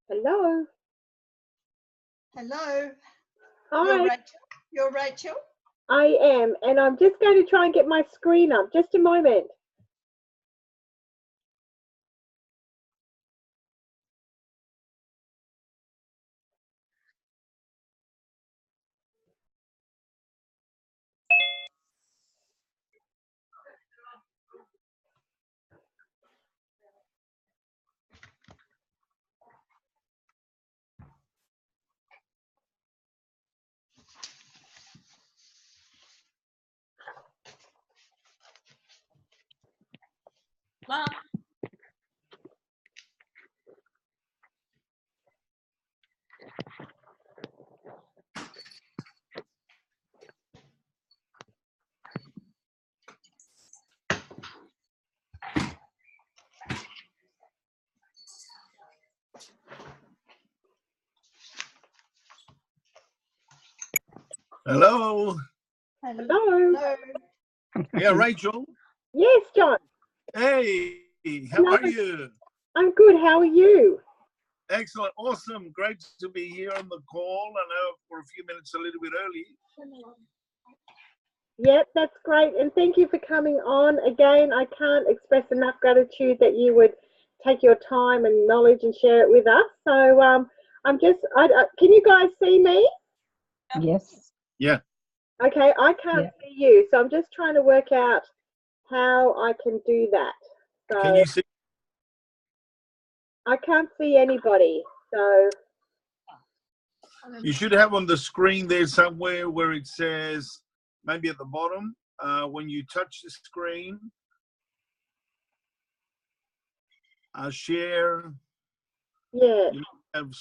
Hello. Hello. Hi. You're Rachel. You're Rachel. I am, and I'm just going to try and get my screen up. Just a moment. Mom. Hello. Hello. Yeah, Rachel. Yes, John. Hey, how are you? I'm good. How are you? Excellent. Awesome. Great to be here on the call. I know for a few minutes a little bit early. Yep, that's great. And thank you for coming on. Again, I can't express enough gratitude that you would take your time and knowledge and share it with us. So I'm just, can you guys see me? Yes. Yeah. Okay, I can't see you. So I'm just trying to work out how I can do that. So Can you see? I can't see anybody. So You should have on the screen there somewhere where it says, maybe at the bottom, when you touch the screen, share. yeah. You have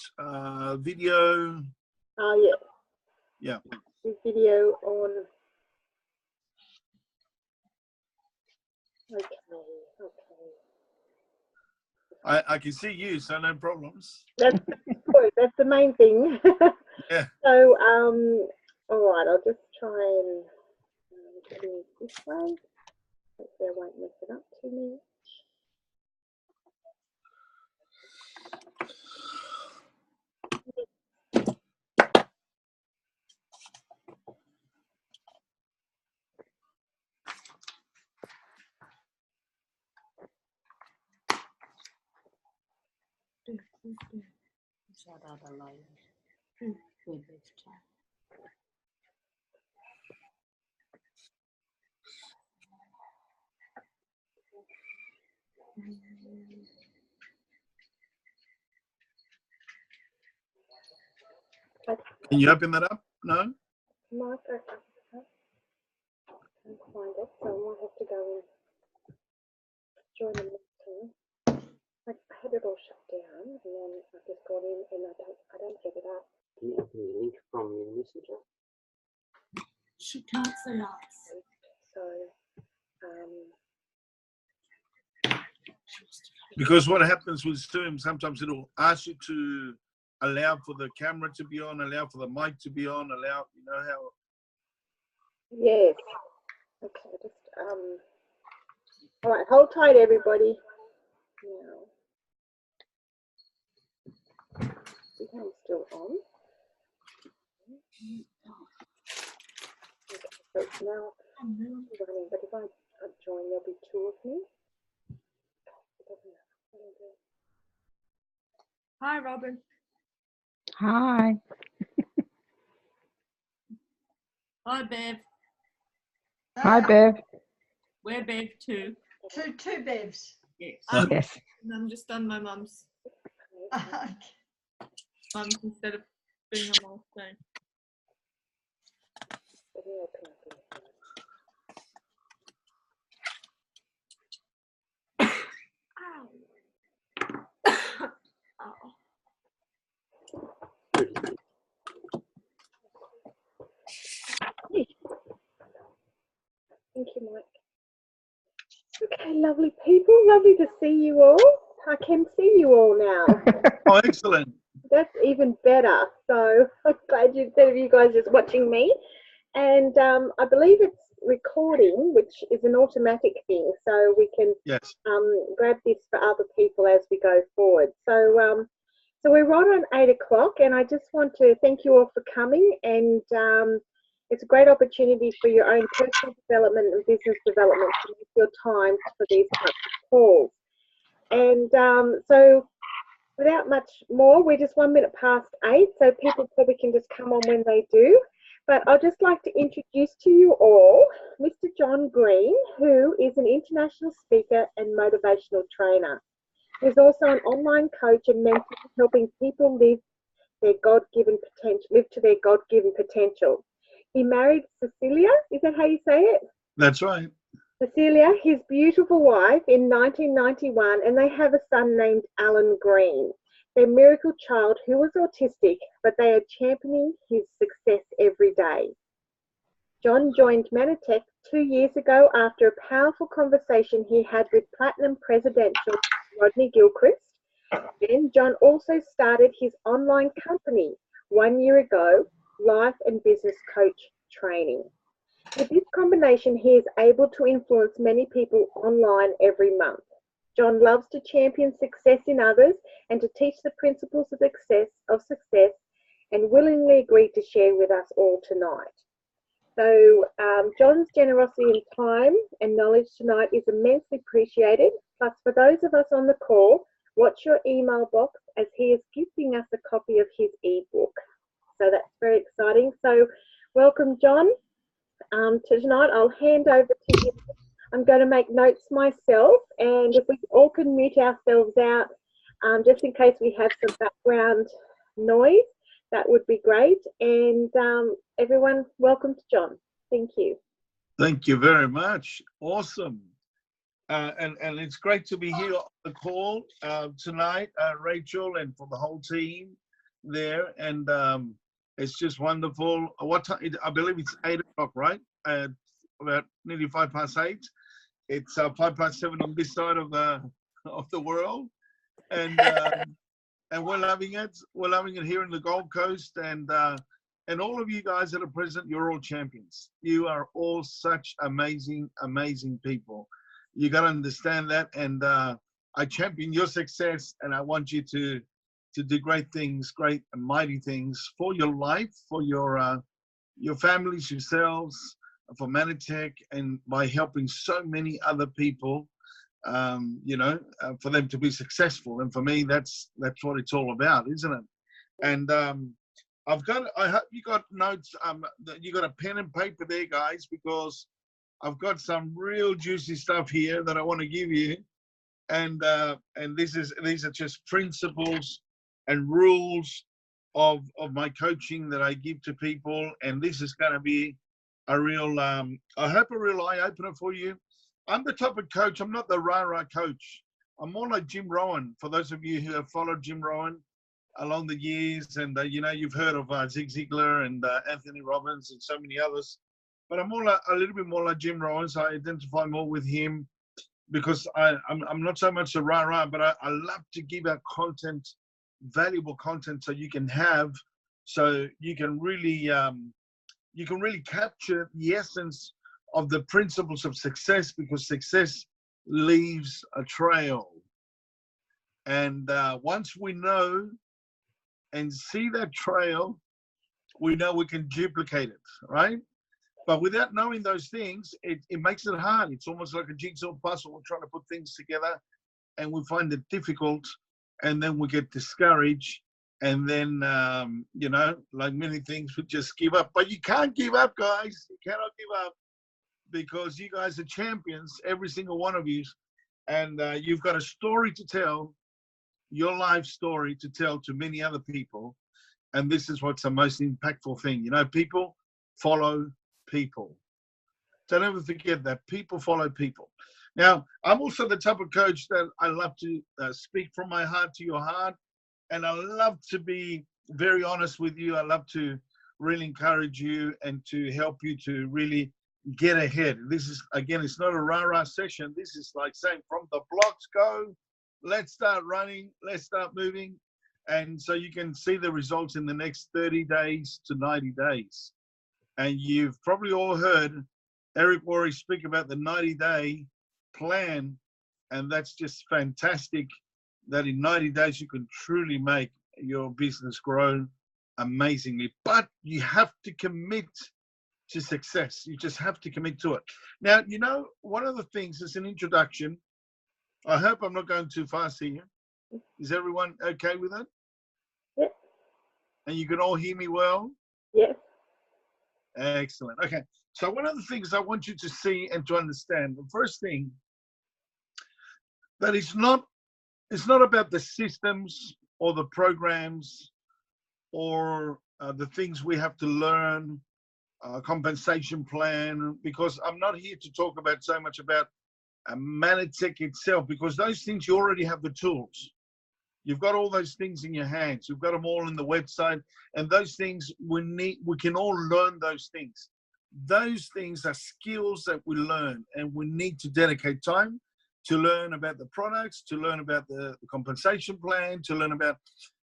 video. Oh yeah. Yeah. This video on. Okay. I can see you, so no problems. That's good. That's the main thing. Yeah. So all right. I'll just try and do it this way. Hopefully I won't mess it up too much. Can you open that up? No? Mark, I can't find it, so I might have to go and join the meeting. I had it all shut down, and then I just got in, and I don't get it up. Can you open the link from your messenger? She can't see us. So Because what happens with Zoom, sometimes it'll ask you to allow for the camera to be on, allow for the mic to be on, allow, you know how. yes. Okay, just all right, hold tight everybody. Now I think I'm still on. Okay, so it's now running, but if I join, there'll be two of me. Hi, Robin. Hi. Hi, Bev. Hi, Bev. We're Bev too. Two Bevs. Yes. Yes. And I'm just on my mum's instead of being on my phone. Thank you, Mike. Okay, lovely people, lovely to see you all. I can see you all now. Oh, excellent. That's even better. So I'm glad instead of you guys just watching me. And I believe it's recording, which is an automatic thing, so we can Yes. grab this for other people as we go forward. So So we're right on 8 o'clock, and I just want to thank you all for coming. And it's a great opportunity for your own personal development and business development to use your time for these types of calls. And so without much more, we're just 1 minute past 8, so people probably can just come on when they do. But I'd just like to introduce to you all Mr. John Green, who is an international speaker and motivational trainer. He's also an online coach and mentor helping people live their God-given potential, live to their God-given potential. He married Cecilia, is that how you say it? That's right. Cecilia, his beautiful wife, in 1991, and they have a son named Alan Green. Their miracle child who was autistic, but they are championing his success every day. John joined Mannatech 2 years ago after a powerful conversation he had with Platinum Presidential Rodney Gilchrist. Then John also started his online company 1 year ago, Life and Business Coach Training. With this combination, he is able to influence many people online every month. John loves to champion success in others and to teach the principles of success, and willingly agreed to share with us all tonight. So John's generosity in time and knowledge tonight is immensely appreciated. Plus, for those of us on the call, watch your email box as he is gifting us a copy of his ebook. So that's very exciting. So welcome, John. To tonight, I'll hand over to you. I'm going to make notes myself, and if we all can mute ourselves out, just in case we have some background noise, that would be great. And everyone, welcome to John. Thank you. Thank you very much. Awesome. And it's great to be here on the call tonight, Rachel, and for the whole team there. And it's just wonderful. What time? I believe it's 8 o'clock, right? About nearly 8:05. It's 7:05 on this side of the world, and we're loving it. We're loving it here in the Gold Coast, and all of you guys that are present, you're all champions. You are all such amazing, amazing people. You got to understand that, and I champion your success, and I want you to do great things, great and mighty things for your life, for your families, yourselves, for Mannatech, and by helping so many other people, for them to be successful. And for me, that's what it's all about, isn't it? And I hope you got notes, you got a pen and paper there, guys, because I've got some real juicy stuff here that I want to give you. And these are just principles and rules of my coaching that I give to people. And this is going to be a real, I hope a real eye opener for you. I'm the type of coach, I'm not the rah-rah coach. I'm more like Jim Rohn. For those of you who have followed Jim Rohn along the years, and you've heard of Zig Ziglar and Anthony Robbins and so many others. But I'm more like, a little bit more like Jim Rohn, so I identify more with him because I'm not so much a rah-rah, but I love to give out content, valuable content, so you can really capture the essence of the principles of success, because success leaves a trail. And once we know and see that trail, we know we can duplicate it, right? But without knowing those things, it makes it hard. It's almost like a jigsaw puzzle. We're trying to put things together and we find it difficult, and then we get discouraged. And then, like many things, we just give up. But you can't give up, guys. You cannot give up, because you guys are champions, every single one of you. And you've got a story to tell, your life story to tell to many other people. And this is what's the most impactful thing. People follow people. Don't ever forget that. People follow people. Now, I'm also the type of coach that I love to speak from my heart to your heart. And I love to be very honest with you. I love to really encourage you and to help you to really get ahead. This is, again, it's not a rah-rah session. This is like saying, from the blocks go, let's start running, let's start moving. And so you can see the results in the next 30 days to 90 days. And you've probably all heard Eric Worre speak about the 90-day plan. And that's just fantastic, that in 90 days you can truly make your business grow amazingly. But you have to commit to success. You just have to commit to it. Now, you know, one of the things as an introduction, I hope I'm not going too fast here. Is everyone okay with that? Yep. And you can all hear me well? Yes. Excellent. Okay. So one of the things I want you to see and to understand, the first thing, that it's not about the systems or the programs or the things we have to learn, compensation plan, because I'm not here to talk about so much about Mannatech itself, because those things you already have the tools. You've got all those things in your hands. You've got them all in the website, and those things we can all learn those things. Those things are skills that we learn, and we need to dedicate time to learn about the products, to learn about the compensation plan, to learn about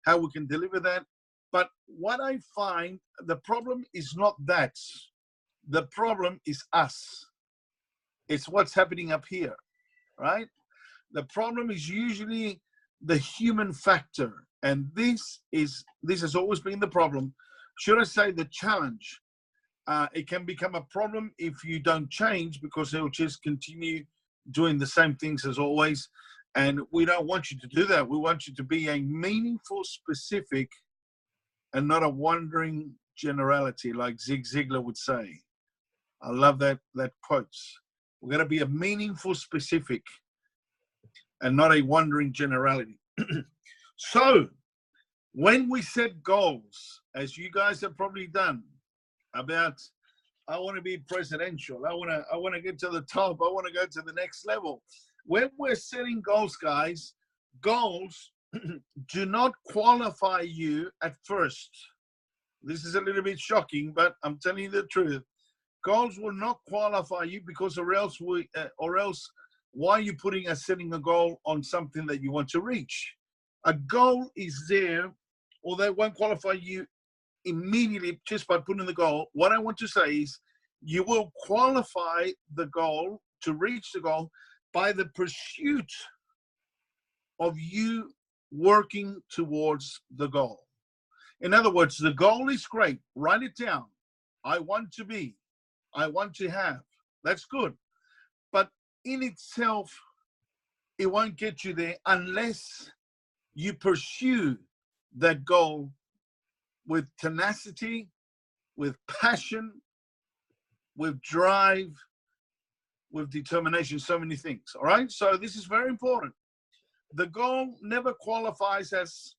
how we can deliver that. But what I find, the problem is not that. The problem is us. It's what's happening up here, right? The problem is usually the human factor. And this has always been the problem. Should I say the challenge? It can become a problem if you don't change, because it'll just continue doing the same things as always. And we don't want you to do that. We want you to be a meaningful, specific, and not a wandering generality, like Zig Ziglar would say. I love that quote. We're going to be a meaningful, specific, and not a wandering generality. So when we set goals, as you guys have probably done, about I want to be presidential, I want to get to the top, I want to go to the next level. When we're setting goals, guys, goals do not qualify you at first. This is a little bit shocking, but I'm telling you the truth. Goals will not qualify you, because or else why are you setting a goal on something that you want to reach? A goal is there, or they won't qualify you immediately just by putting the goal. What I want to say is you will qualify the goal to reach the goal by the pursuit of you working towards the goal. In other words, the goal is great. Write it down. I want to be. I want to have. That's good. But in itself, it won't get you there unless you pursue that goal with tenacity, with passion, with drive, with determination, so many things. All right? So this is very important. The goal never qualifies as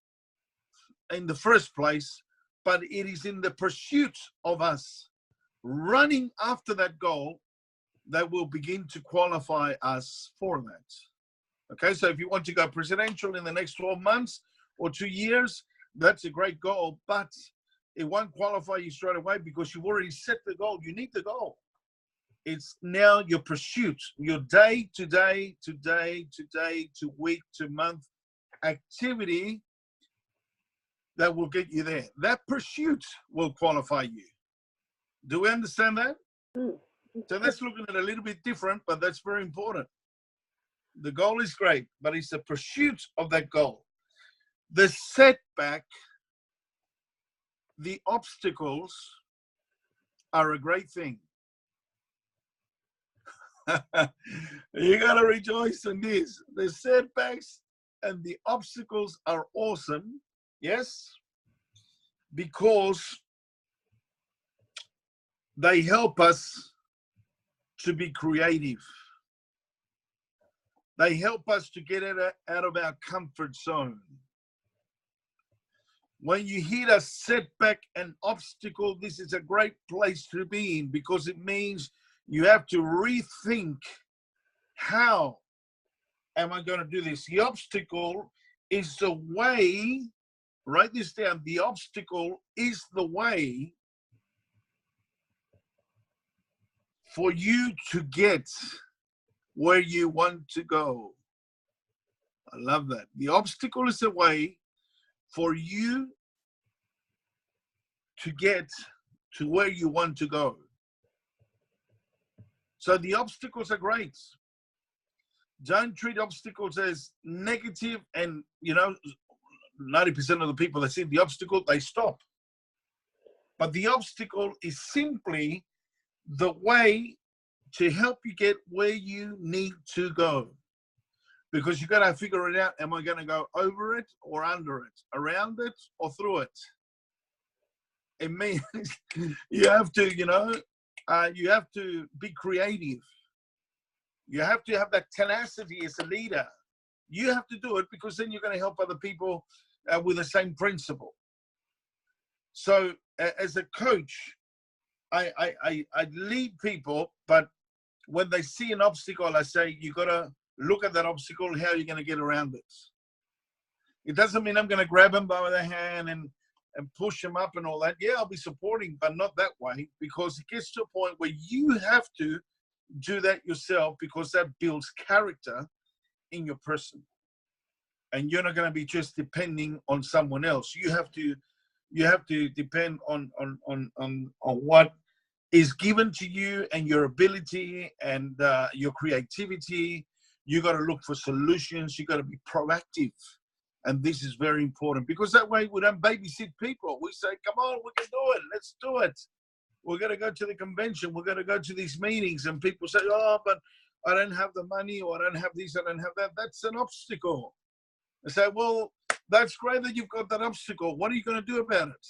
in the first place, but it is in the pursuit of us running after that goal that will begin to qualify us for that. Okay, so if you want to go presidential in the next 12 months or 2 years, that's a great goal, but it won't qualify you straight away because you've already set the goal. You need the goal. It's now your pursuit, your day to day to day to day to week to month activity that will get you there. That pursuit will qualify you. Do we understand that? So that's looking at it a little bit different, but that's very important. The goal is great, but it's the pursuit of that goal. The setback, the obstacles are a great thing. You got to rejoice in this. The setbacks and the obstacles are awesome, yes, because they help us to be creative. They help us to get out of our comfort zone. When you hit a setback and obstacle, this is a great place to be in, because it means you have to rethink, how am I going to do this? The obstacle is the way, write this down, the obstacle is the way for you to get where you want to go. I love that. The obstacle is the way for you to get to where you want to go. So the obstacles are great. Don't treat obstacles as negative and, 90% of the people that see the obstacle, they stop. But the obstacle is simply the way to help you get where you need to go. Because you got to figure it out. Am I going to go over it or under it, around it or through it? It means you have to, you have to be creative. You have to have that tenacity as a leader. You have to do it because then you're going to help other people with the same principle. So as a coach, I lead people, but when they see an obstacle, I say, you got to look at that obstacle, how you're going to get around it. It doesn't mean I'm going to grab them by the hand and push them up and all that. Yeah, I'll be supporting, but not that way, because it gets to a point where you have to do that yourself, because that builds character in your person. And you're not going to be just depending on someone else. You have to depend on what is given to you and your ability and your creativity. You got to look for solutions. You got to be proactive. And this is very important, because that way we don't babysit people. We say, come on, we can do it. Let's do it. We're going to go to the convention. We're going to go to these meetings. And people say, oh, but I don't have the money, or I don't have this, I don't have that. That's an obstacle. I say, well, that's great that you've got that obstacle. What are you going to do about it?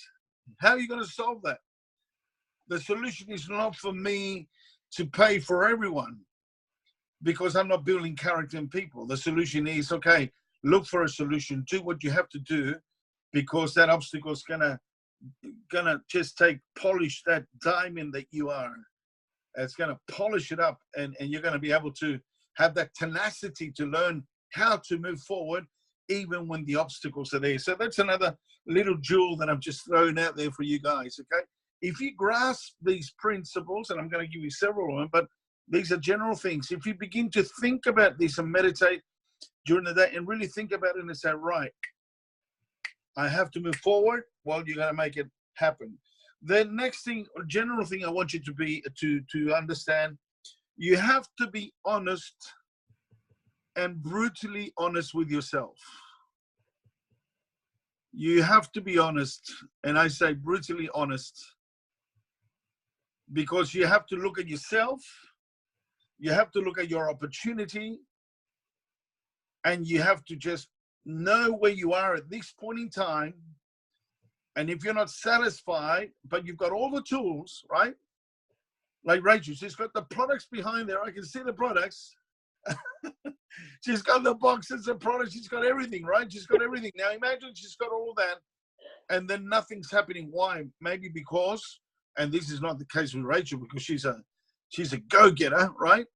How are you going to solve that? The solution is not for me to pay for everyone, because I'm not building character in people. The solution is, okay, look for a solution, do what you have to do, because that obstacle is gonna just polish that diamond that you are. It's gonna polish it up, and you're gonna be able to have that tenacity to learn how to move forward, even when the obstacles are there. So that's another little jewel that I've just thrown out there for you guys, okay? If you grasp these principles, and I'm gonna give you several of them, but these are general things. If you begin to think about this and meditate during the day and really think about it and say, right, I have to move forward, well, you're going to make it happen. The next thing, or general thing I want you to be, to understand, you have to be honest and brutally honest with yourself. You have to be honest, and I say brutally honest, because you have to look at yourself, you have to look at your opportunity, and you have to just know where you are at this point in time. And if you're not satisfied, but you've got all the tools, right? Like Rachel, she's got the products behind there. I can see the products. She's got the boxes of products. She's got everything, right? She's got everything. Now imagine she's got all that and then nothing's happening. Why? Maybe because, and this is not the case with Rachel, because she's a go-getter, right?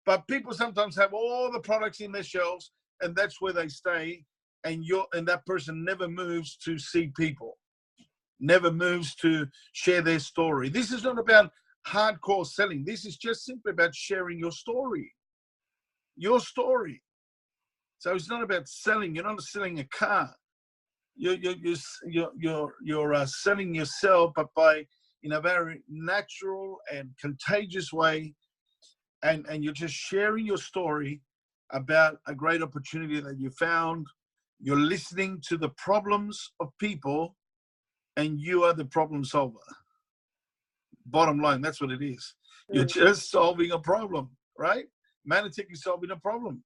But people sometimes have all the products in their shelves, and that's where they stay, and that person never moves to see people, never moves to share their story. This is not about hardcore selling. This is just simply about sharing your story. Your story. So it's not about selling. You're not selling a car. You're selling yourself, but in a very natural and contagious way, and you're just sharing your story about a great opportunity that you found. You're listening to the problems of people, and you are the problem solver. Bottom line, that's what it is. You're just solving a problem, right? Mannatech is solving a problem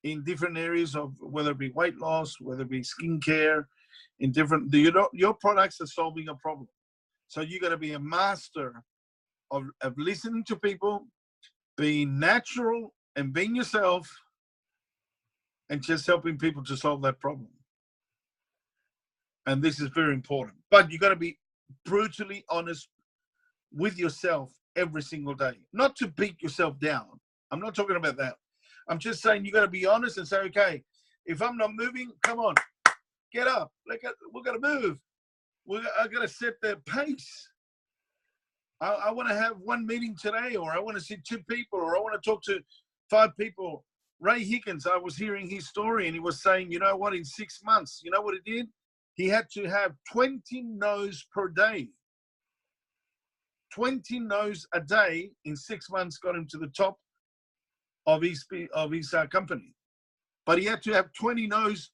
in different areas of, whether it be weight loss, whether it be skincare, in different, your products are solving a problem. So you got to be a master of listening to people, being natural and being yourself, and just helping people to solve that problem. And this is very important. But you got to be brutally honest with yourself every single day. Not to beat yourself down. I'm not talking about that. I'm just saying you got to be honest and say, okay, if I'm not moving, come on, get up. We're going to move. I got to set the pace. I want to have one meeting today, or I want to see 2 people, or I want to talk to 5 people. Ray Higgins, I was hearing his story, and he was saying, you know what, in 6 months, you know what he did? He had to have 20 no's per day. 20 no's a day in 6 months got him to the top of his company. But he had to have 20 no's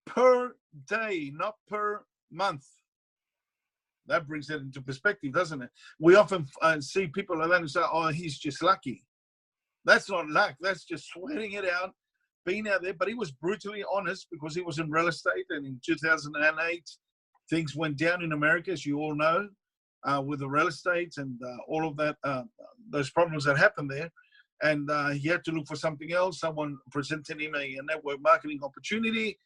per day, not per month. That brings it into perspective, doesn't it? We often see people like that and say, oh, he's just lucky. That's not luck. That's just sweating it out, being out there. But he was brutally honest because he was in real estate. And in 2008, things went down in America, as you all know, with the real estate and all of that, those problems that happened there. And he had to look for something else. Someone presented him a network marketing opportunity.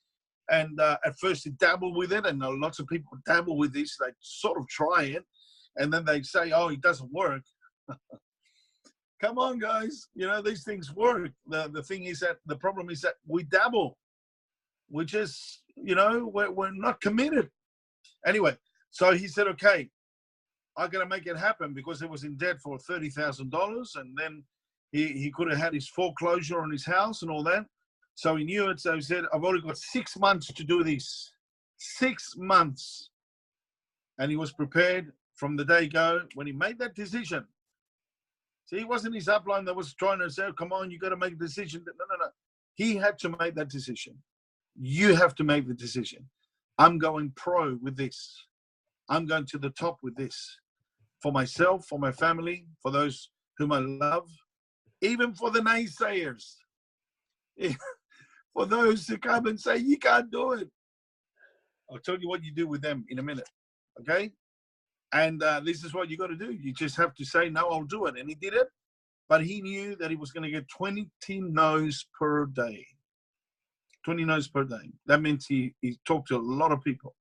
And at first he dabbled with it, and lots of people dabble with this. They sort of try it, and then they say, oh, it doesn't work. Come on, guys. You know, these things work. The thing is that the problem is that we dabble. We just, you know, we're not committed. Anyway, so he said, okay, I got to make it happen because he was in debt for $30,000. And then he could have had his foreclosure on his house and all that. So he knew it. So he said, I've only got 6 months to do this. 6 months. And he was prepared from the day go when he made that decision. See, it wasn't his upline that was trying to say, oh, come on, you got to make a decision. No. He had to make that decision. You have to make the decision. I'm going pro with this. I'm going to the top with this. For myself, for my family, for those whom I love, even for the naysayers. For those who come and say, you can't do it. I'll tell you what you do with them in a minute, okay? And this is what you got to do. You just have to say, no, I'll do it. And he did it, but he knew that he was going to get 20 no's per day. 20 no's per day. That means he talked to a lot of people,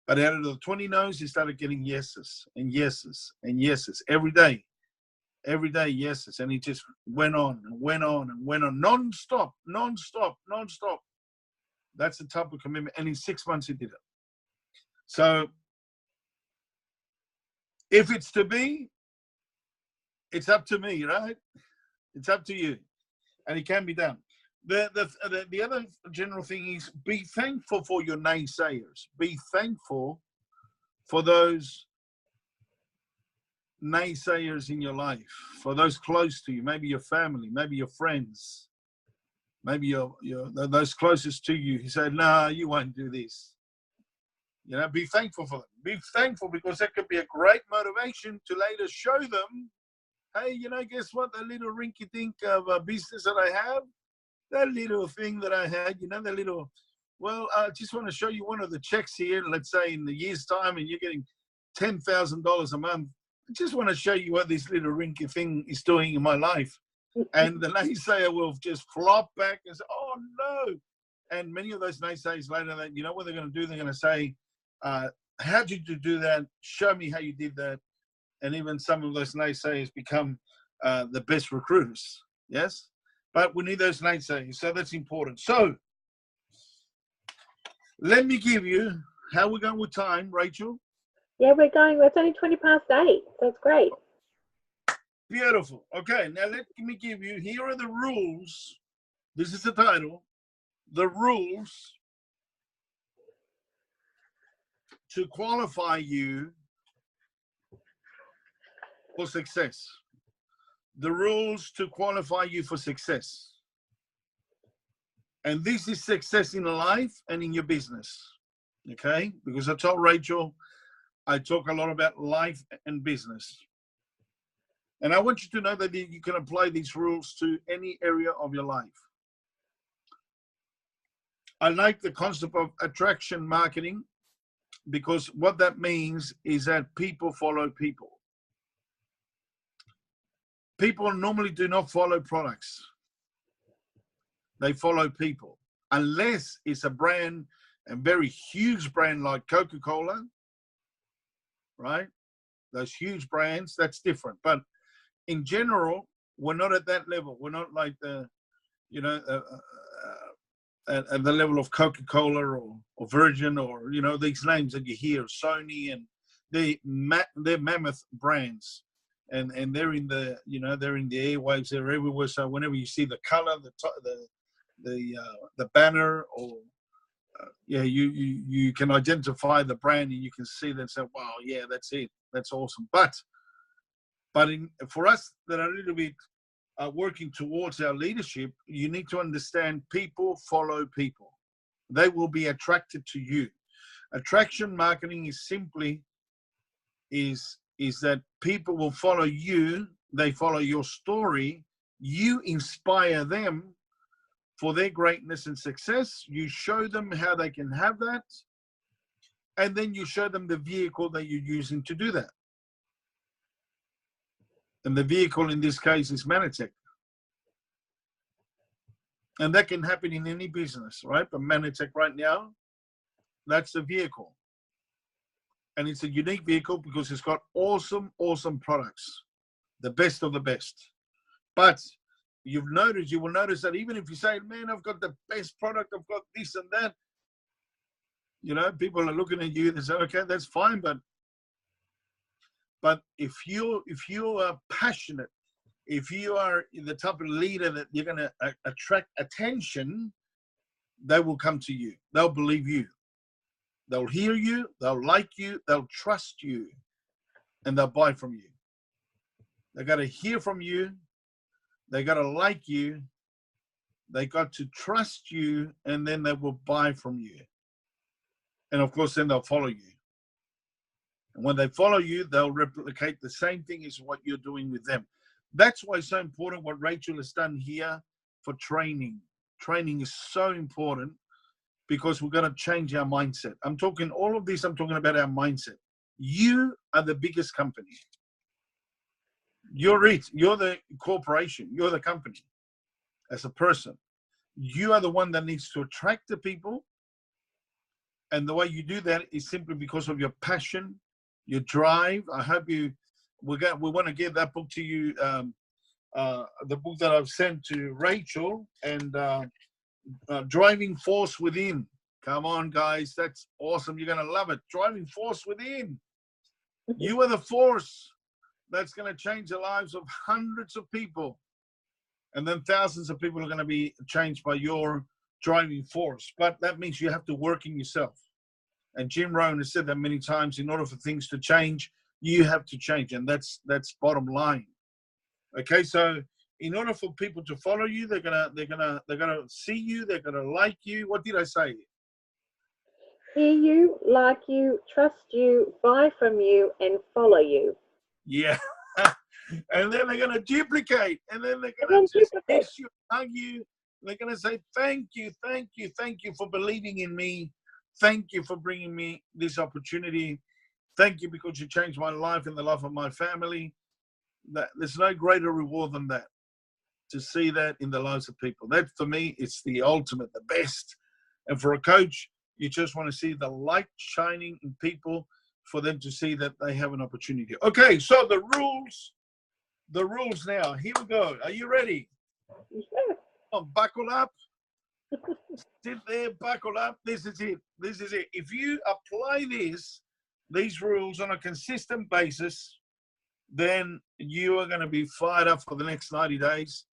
But out of the 20 no's, he started getting yeses and yeses and yeses every day. Every day, yeses. And he just went on and went on and went on, non-stop. That's the type of commitment. And in 6 months, he did it. So if it's to be, it's up to me, right? It's up to you. And it can be done. The other general thing is be thankful for your naysayers. Be thankful for those naysayers in your life, for those close to you, maybe your family, maybe your friends, maybe those closest to you who say, no, you won't do this. You know, be thankful for them. Be thankful because that could be a great motivation to later show them, hey, you know, guess what? That little rinky-dink of a business that I have, that little thing that I had, you know, that little, well, I just want to show you one of the checks here, let's say in a year's time, and you're getting $10,000 a month. I just want to show you what this little rinky thing is doing in my life. And the naysayer will just flop back and say, oh, no. And many of those naysayers later, that you know what they're going to do? They're going to say, how did you do that? Show me how you did that. And even some of those naysayers become the best recruiters. Yes? But we need those naysayers. So that's important. So let me give you, how we're going with time, Rachel? Yeah, we're going. It's only 8:20. So it's great. Beautiful. Okay, now let me give you, here are the rules. This is the title. The rules to qualify you for success. The rules to qualify you for success. And this is success in life and in your business. Okay? Because I told Rachel, I talk a lot about life and business. And I want you to know that you can apply these rules to any area of your life. I like the concept of attraction marketing because what that means is that people follow people. People normally do not follow products. They follow people. Unless it's a brand, a very huge brand like Coca-Cola, right? Those huge brands, that's different. But in general, we're not at that level. We're not like the, you know, at the level of Coca-Cola or Virgin or, you know, these names that you hear, Sony, and they're mammoth brands. And they're in the, you know, they're in the airwaves, they're everywhere. So whenever you see the color, the banner, or yeah, you can identify the brand and you can see that and say, wow, yeah, that's it. That's awesome. But for us that are a little bit working towards our leadership, you need to understand people follow people. they will be attracted to you. Attraction marketing is simply is that people will follow you, they follow your story, you inspire them for their greatness and success, you show them how they can have that, and then you show them the vehicle that you're using to do that. And the vehicle in this case is Mannatech. And that can happen in any business, right? But Mannatech right now, that's the vehicle. And it's a unique vehicle because it's got awesome, awesome products, the best of the best. But you will notice that even if you say, man, I've got the best product, I've got this and that, you know, people are looking at you, they say, okay, that's fine. But if you are passionate, if you are the type of leader that you're going to attract attention, they will come to you. They'll believe you. They'll hear you. They'll like you. They'll trust you. And they'll buy from you. They got to hear from you. They got to like you. They got to trust you. And then they will buy from you. And of course, then they'll follow you. And when they follow you, they'll replicate the same thing as what you're doing with them. That's why it's so important what Rachel has done here for training. Training is so important because we're going to change our mindset. I'm talking all of this, I'm talking about our mindset. You are the biggest company. You're it. You're the corporation. You're the company as a person. You are the one that needs to attract the people. And the way you do that is simply because of your passion, your drive. I hope we want to give that book to you, the book that I've sent to Rachel, and Driving Force Within. Come on, guys. That's awesome. You're going to love it. Driving Force Within. You are the force that's going to change the lives of hundreds of people. And then thousands of people are going to be changed by your driving force. But that means you have to work in yourself. And Jim Rohn has said that many times. In order for things to change, you have to change. And that's bottom line. Okay, so in order for people to follow you, they're gonna see you, they're gonna like you. What did I say? Hear you, like you, trust you, buy from you, and follow you. Yeah. And then they're gonna duplicate, and then they're gonna just kiss you, hug you. They're gonna say, thank you, thank you, thank you for believing in me. Thank you for bringing me this opportunity. Thank you because you changed my life and the life of my family. There's no greater reward than that, to see that in the lives of people. That, for me, it's the ultimate, the best. And for a coach, you just want to see the light shining in people for them to see that they have an opportunity. Okay, so the rules now. Here we go. Are you ready? Yeah. Oh, buckle up. Sit there, buckle up. This is it. This is it. If you apply these rules on a consistent basis, then you are going to be fired up for the next 90 days.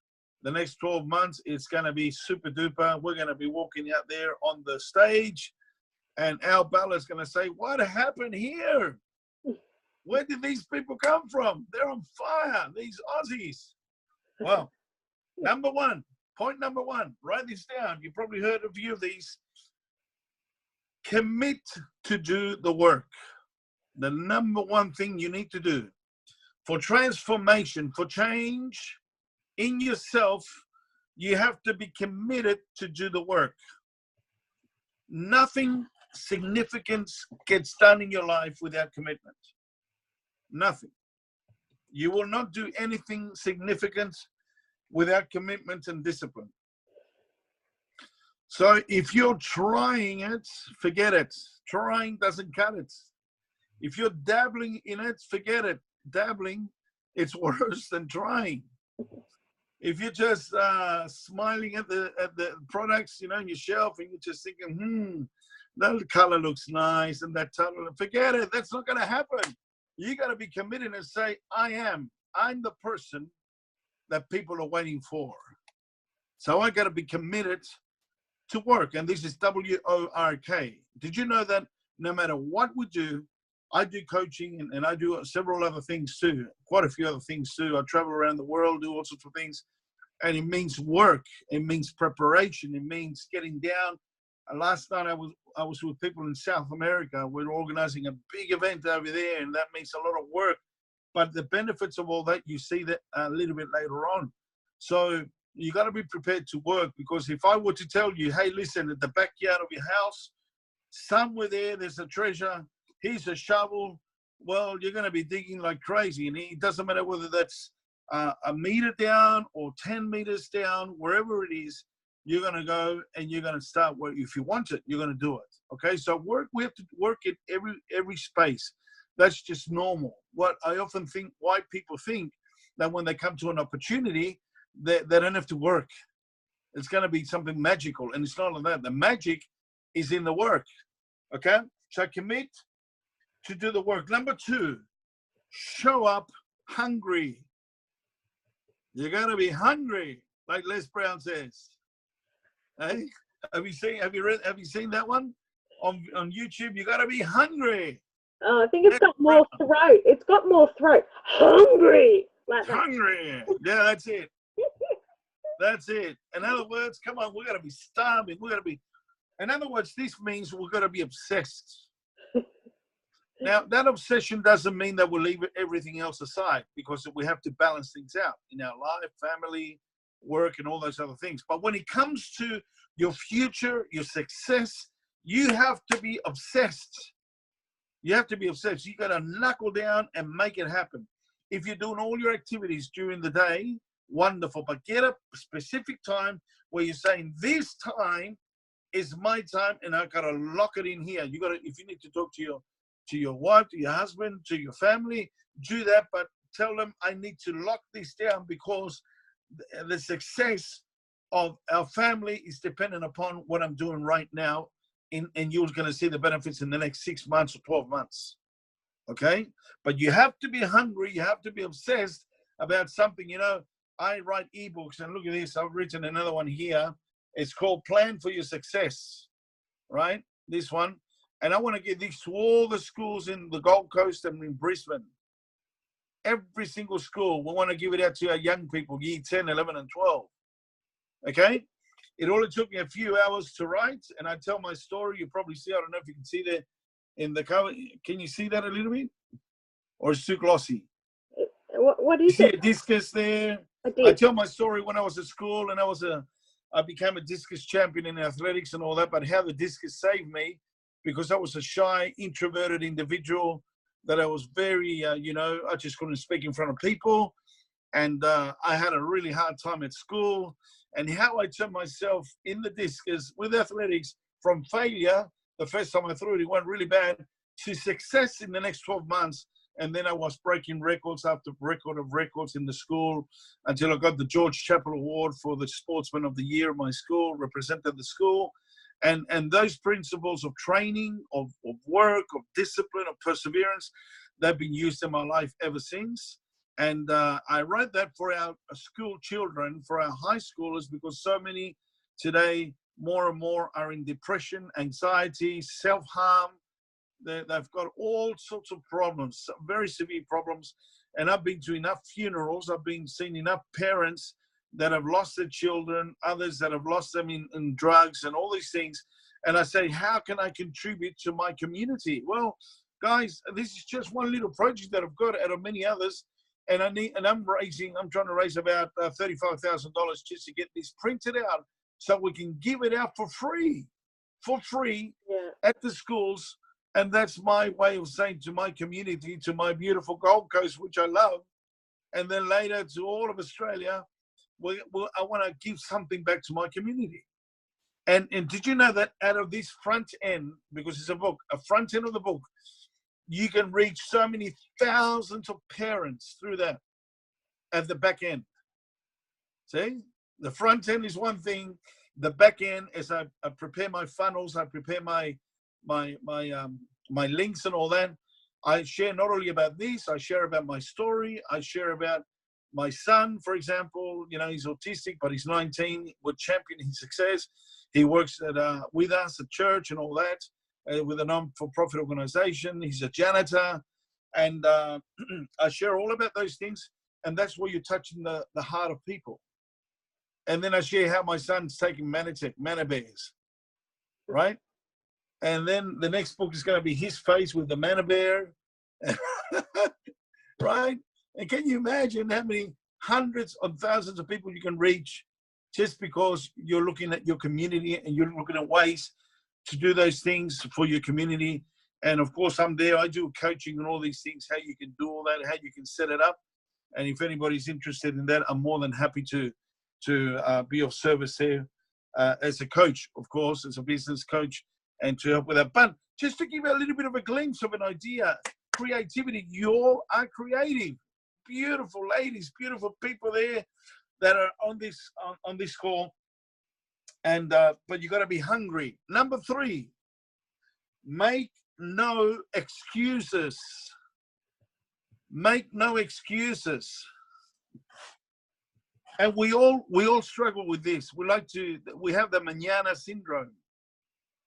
The next 12 months, it's going to be super duper. We're going to be walking out there on the stage, and Al Bella's going to say, what happened here? Where did these people come from? They're on fire, these Aussies. Well, point number one, write this down. You probably heard a few of these. Commit to do the work. The number one thing you need to do for transformation, for change in yourself, you have to be committed to do the work. Nothing significant gets done in your life without commitment. Nothing. You will not do anything significant without commitment and discipline. So if you're trying it, forget it. Trying doesn't cut it. If you're dabbling in it, forget it. Dabbling, it's worse than trying. If you're just smiling at the products, on your shelf, and you're just thinking, that color looks nice, and that color, forget it. That's not going to happen. You got to be committed and say, I'm the person that people are waiting for. So I got to be committed to work, and this is WORK. Did you know that no matter what we do, I do coaching and I do several other things too, quite a few other things too. I travel around the world, do all sorts of things, and it means work. It means preparation. It means getting down last night I was with people in South America. We're organizing a big event over there, and that means a lot of work. But the benefits of all that, you see that a little bit later on. So you got to be prepared to work, because if I were to tell you, hey, listen, at the backyard of your house, somewhere there's a treasure, here's a shovel, well, you're going to be digging like crazy. And it doesn't matter whether that's a meter down or 10 meters down, wherever it is, you're going to go and you're going to start work. If you want it, you're going to do it. Okay, so we have to work in every space. That's just normal. What I often think, why people think that when they come to an opportunity, they don't have to work. It's going to be something magical, and it's not like that. The magic is in the work. Okay, so commit to do the work. Number 2, show up hungry. You're going to be hungry, like Les Brown says. Hey, have you seen that one on YouTube? You got to be hungry. Oh, I think it's got more throat. It's got more throat. Hungry. Like that. Hungry. Yeah, that's it. That's it. In other words, come on, we're going to be starving. We're going to be, in other words, this means we're going to be obsessed. Now, that obsession doesn't mean that we'll leave everything else aside, because we have to balance things out in our life, family, work, and all those other things. But when it comes to your future, your success, you have to be obsessed. You have to be obsessed. You got to knuckle down and make it happen. If you're doing all your activities during the day, wonderful. But get a specific time where you're saying, this time is my time, and I got to lock it in here. You got to, if you need to talk to your wife, to your husband, to your family, do that. But tell them, I need to lock this down, because the success of our family is dependent upon what I'm doing right now. And you're going to see the benefits in the next 6 months or 12 months. Okay? But you have to be hungry. You have to be obsessed about something. You know, I write ebooks, and look at this. I've written another one here. It's called Plan for Your Success, right? This one. And I want to give this to all the schools in the Gold Coast and in Brisbane. Every single school. We want to give it out to our young people, year 10, 11, and 12. Okay? It only took me a few hours to write, and I tell my story. You probably see, I don't know if you can see that in the cover. Can you see that a little bit? Or it's too glossy? What You is see it? a discus there? I I did. tell my story when I was at school, and I became a discus champion in athletics and all that, but how the discus saved me, because I was a shy, introverted individual, that I was very, I just couldn't speak in front of people. And I had a really hard time at school. And how I turned myself in the discus with athletics from failure, the first time I threw it, it went really bad, to success in the next 12 months. And then I was breaking records after record of records in the school, until I got the George Chappell Award for the Sportsman of the Year of my school, represented the school. And those principles of training, of work, of discipline, of perseverance, they've been used in my life ever since. And I wrote that for our school children, for our high schoolers, because so many today, more and more, are in depression, anxiety, self-harm. They've got all sorts of problems, very severe problems. And I've been to enough funerals. I've been seeing enough parents that have lost their children, others that have lost them in drugs and all these things. And I say, how can I contribute to my community? Well, guys, this is just one little project that I've got out of many others. And I'm trying to raise about $35,000 just to get this printed out, so we can give it out for free at the schools. And that's my way of saying to my community, to my beautiful Gold Coast, which I love, and then later to all of Australia, I want to give something back to my community. And did you know that out of this front end, because it's a front end of the book, you can reach so many thousands of parents through that at the back end. See, the front end is one thing. The back end, as I prepare my funnels, I prepare my links and all that. I share not only about this, I share about my story. I share about my son, for example. You know, he's autistic, but he's 19. We're championing his success. He works with us at church and all that. With a non-for-profit organization. He's a janitor. And I share all about those things. And that's where you're touching the heart of people. And then I share how my son's taking Mannatech, Manna Bears. right? And then the next book is going to be his face with the Manna Bear, right? And can you imagine how many hundreds of thousands of people you can reach just because you're looking at your community and you're looking at ways to do those things for your community? And of course, I'm there. I do coaching and all these things, how you can do all that, how you can set it up. And if anybody's interested in that, I'm more than happy to be of service there as a coach, of course, as a business coach, and to help with that. But just to give you a little bit of a glimpse of an idea, creativity, you all are creative. Beautiful ladies, beautiful people there that are on this call. And but you got to be hungry. Number 3, make no excuses. Make no excuses. And we all struggle with this. We have the mañana syndrome,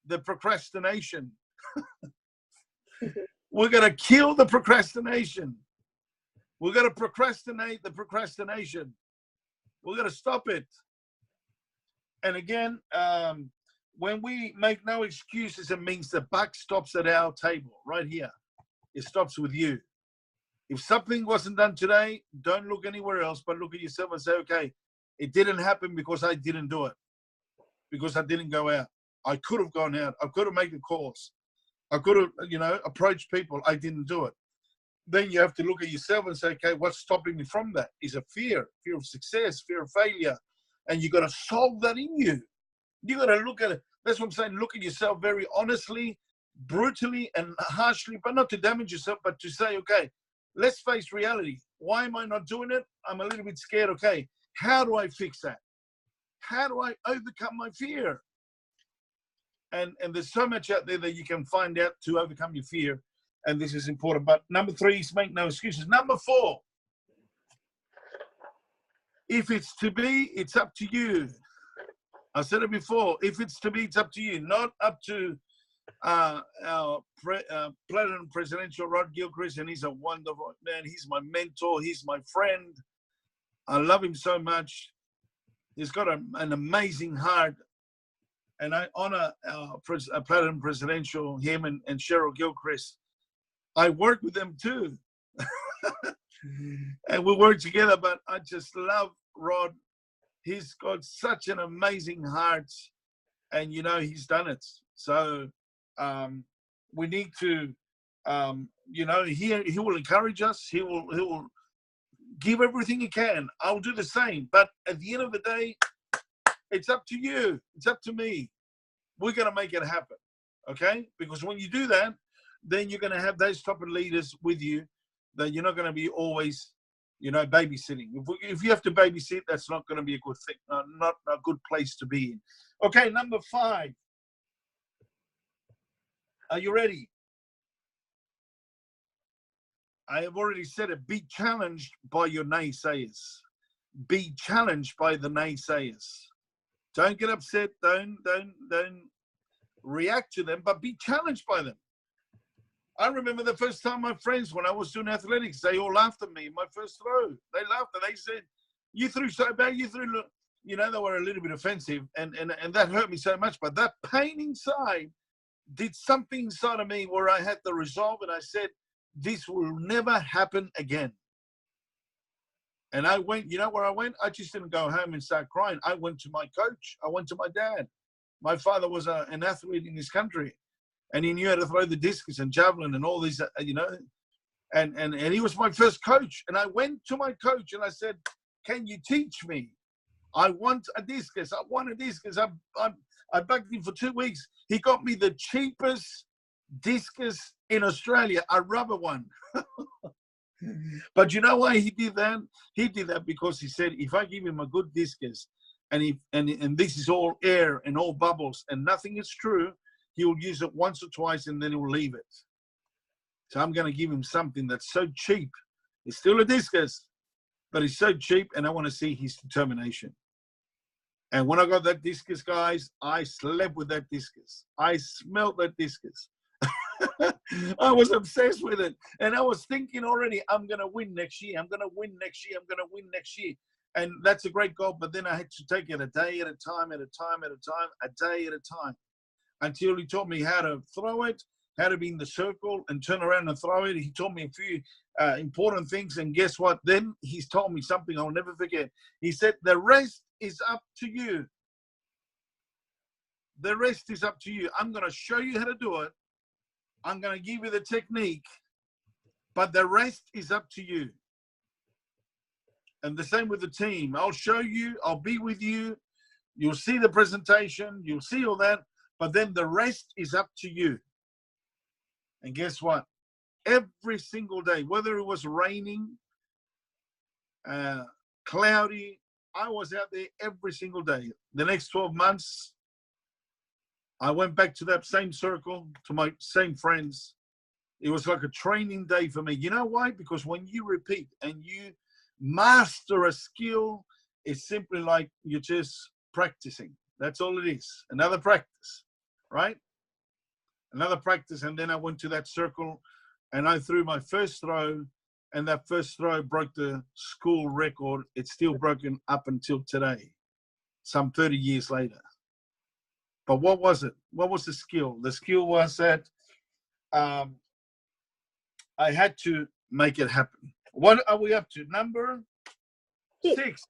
the procrastination. We're going to kill the procrastination. We're going to procrastinate the procrastination. We're going to stop it. And again, when we make no excuses, it means the buck stops at our table, right here. It stops with you. If something wasn't done today, don't look anywhere else, but look at yourself and say, okay, it didn't happen because I didn't do it, because I didn't go out. I could have gone out. I could have made the calls. I could have, approached people. I didn't do it. Then you have to look at yourself and say, okay, what's stopping me from that? Is a fear of success, fear of failure. And you got to solve that in you. You got to look at it. That's what I'm saying. Look at yourself very honestly, brutally, and harshly, but not to damage yourself, but to say, okay, let's face reality. Why am I not doing it? I'm a little bit scared. Okay, how do I fix that? How do I overcome my fear? And there's so much out there that you can find out to overcome your fear. And this is important. But number 3 is make no excuses. Number 4, if it's to be, it's up to you. I said it before. If it's to be, it's up to you. Not up to our Platinum Presidential Rod Gilchrist, and he's a wonderful man. He's my mentor. He's my friend. I love him so much. He's got an amazing heart. And I honor our Platinum Presidential, him and Cheryl Gilchrist. I work with them too. And we work together, but I just love Rod. He's got such an amazing heart, and he's done it. So we need to, he will encourage us. He will give everything he can. I'll do the same. But at the end of the day, it's up to you. It's up to me. We're going to make it happen, okay? Because when you do that, then you're going to have those type of leaders with you that you're not going to be always, babysitting. If you have to babysit, that's not going to be a good thing, not a good place to be in. Okay, number 5. Are you ready? I have already said it. Be challenged by your naysayers. Be challenged by the naysayers. Don't get upset. Don't react to them, but be challenged by them. I remember the first time my friends, when I was doing athletics, they all laughed at me in my first throw. They laughed and they said, "You threw so bad, you threw," they were a little bit offensive, and that hurt me so much. But that pain inside did something inside of me where I had the resolve, and I said, this will never happen again. And I went, where I went? I just didn't go home and start crying. I went to my coach. I went to my dad. My father was an athlete in this country, and he knew how to throw the discus and javelin and all these, and he was my first coach. And I went to my coach and I said, can you teach me? I want a discus. I want a discus. I bugged him for 2 weeks. He got me the cheapest discus in Australia, a rubber one. But you know why he did that? He did that because he said, if I give him a good discus, and this is all air and all bubbles and nothing is true, he will use it once or twice and then he will leave it. So I'm going to give him something that's so cheap. It's still a discus, but it's so cheap, and I want to see his determination. And when I got that discus, guys, I slept with that discus. I smelled that discus. I was obsessed with it. And I was thinking already, I'm going to win next year. I'm going to win next year. I'm going to win next year. And that's a great goal. But then I had to take it a day at a time, a day at a time. until he taught me how to throw it, how to be in the circle and turn around and throw it. He taught me a few important things. And guess what? Then he's told me something I'll never forget. He said, the rest is up to you. The rest is up to you. I'm going to show you how to do it. I'm going to give you the technique, but the rest is up to you. And the same with the team. I'll show you, I'll be with you. You'll see the presentation, you'll see all that, but then the rest is up to you. And guess what? Every single day, whether it was raining, cloudy, I was out there every single day. The next 12 months, I went back to that same circle, to my same friends. It was like a training day for me. You know why? Because when you repeat and you master a skill, it's simply like you're just practicing. That's all it is. Another practice, right? Another practice. And then I went to that circle and I threw my first throw, and that first throw broke the school record. It's still broken up until today, some 30 years later. But what was it? What was the skill? The skill was that I had to make it happen. What are we up to? Number 6.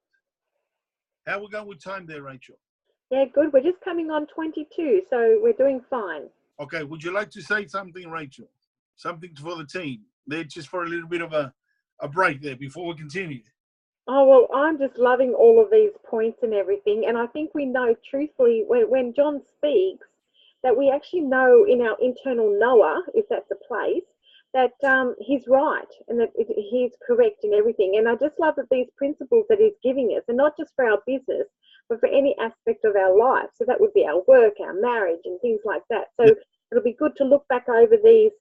How we going with time there, Rachel? Yeah, good. We're just coming on 22, so we're doing fine. Okay, would you like to say something, Rachel? Something for the team? They're just for a little bit of a break there before we continue. Oh, well, I'm just loving all of these points and everything. And I think we know truthfully when John speaks that we actually know in our internal knower, if that's a place, that he's right and that he's correct in everything. And I just love that these principles that he's giving us are not just for our business, but for any aspect of our life. So that would be our work, our marriage, and things like that. So it'll be good to look back over these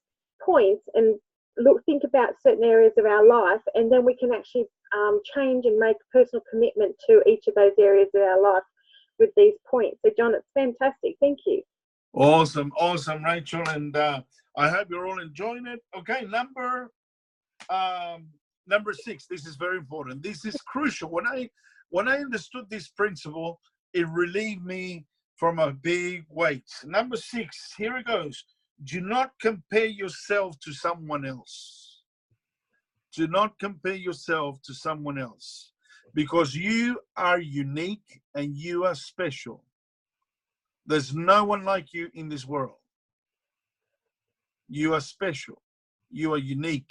points and think about certain areas of our life, and then we can actually change and make personal commitment to each of those areas of our life with these points. So John, it's fantastic. Thank you. Awesome, Rachel, and I hope you're all enjoying it. Okay, number 6. This is very important. This is crucial. When I understood this principle, it relieved me from a big weight. Number 6. Here it goes. Do not compare yourself to someone else. Do not compare yourself to someone else, because you are unique and you are special. There's no one like you in this world. You are special. You are unique.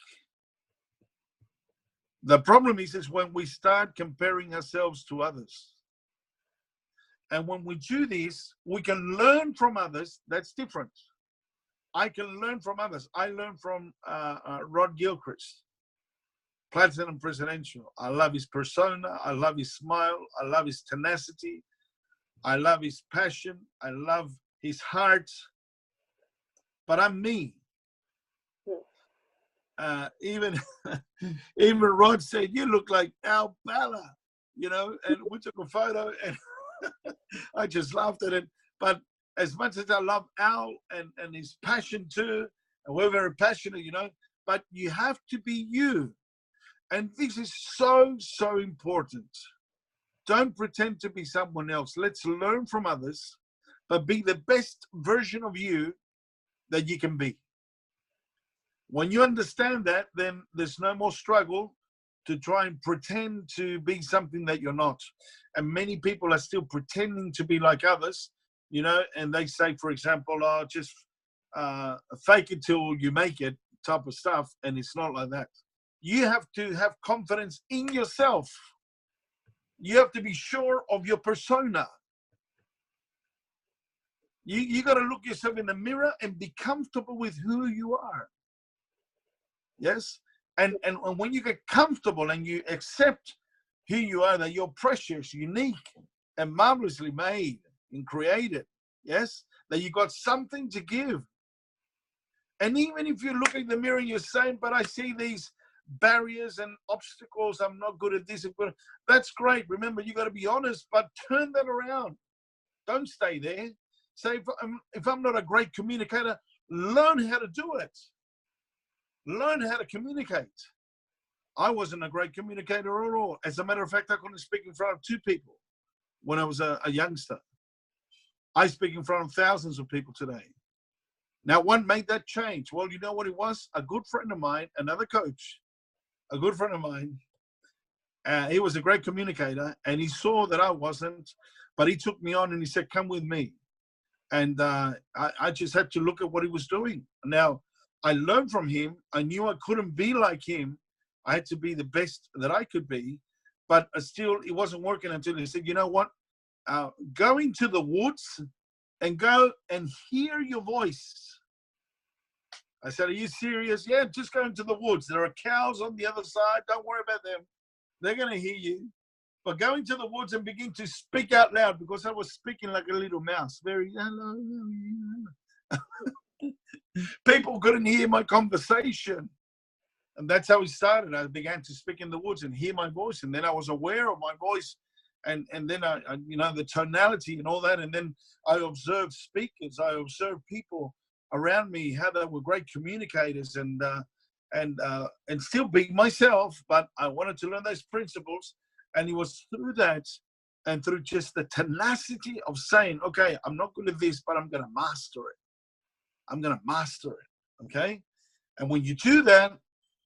The problem is when we start comparing ourselves to others. And when we do this, we can learn from others. That's different. I can learn from others. I learned from Rod Gilchrist, Platinum Presidential. I love his persona. I love his smile. I love his tenacity. I love his passion. I love his heart. But I'm me. Even Rod said, "You look like Al Bala," and we took a photo, and I just laughed at it. But as much as I love Al and his passion too, and we're very passionate, but you have to be you. And this is so, so important. Don't pretend to be someone else. Let's learn from others, but be the best version of you that you can be. When you understand that, then there's no more struggle to try and pretend to be something that you're not. And many people are still pretending to be like others, and they say, for example, just fake it till you make it type of stuff. And it's not like that. You have to have confidence in yourself. You have to be sure of your persona. You got to look yourself in the mirror and be comfortable with who you are. Yes? And when you get comfortable and you accept who you are, that you're precious, unique, and marvelously made and created, yes? That you got something to give. And even if you look in the mirror and you're saying, but I see these barriers and obstacles, I'm not good at this, that's great. Remember, you got to be honest, but turn that around. Don't stay there. Say, if I'm not a great communicator, learn how to do it. Learn how to communicate. I wasn't a great communicator at all. As a matter of fact, I couldn't speak in front of 2 people when I was a youngster. I speak in front of thousands of people today. Now, what made that change? Well, you know what it was? A good friend of mine, another coach, a good friend of mine, he was a great communicator, and he saw that I wasn't, but he took me on and he said, come with me. And I just had to look at what he was doing. Now, I learned from him. I knew I couldn't be like him. I had to be the best that I could be, but still it wasn't working until he said, you know what? Go into the woods and go and hear your voice. I said, are you serious? Yeah, just go into the woods. There are cows on the other side. Don't worry about them. They're going to hear you. But go into the woods and begin to speak out loud, because I was speaking like a little mouse. Very, hello. People couldn't hear my conversation. And that's how it started. I began to speak in the woods and hear my voice. And then I was aware of my voice. And then, I you know, the tonality and all that. And then I observed speakers. I observed people around me, how they were great communicators, and still be myself. But I wanted to learn those principles. And it was through that, and through just the tenacity of saying, okay, I'm not good at this, but I'm going to master it. I'm going to master it. Okay. And when you do that,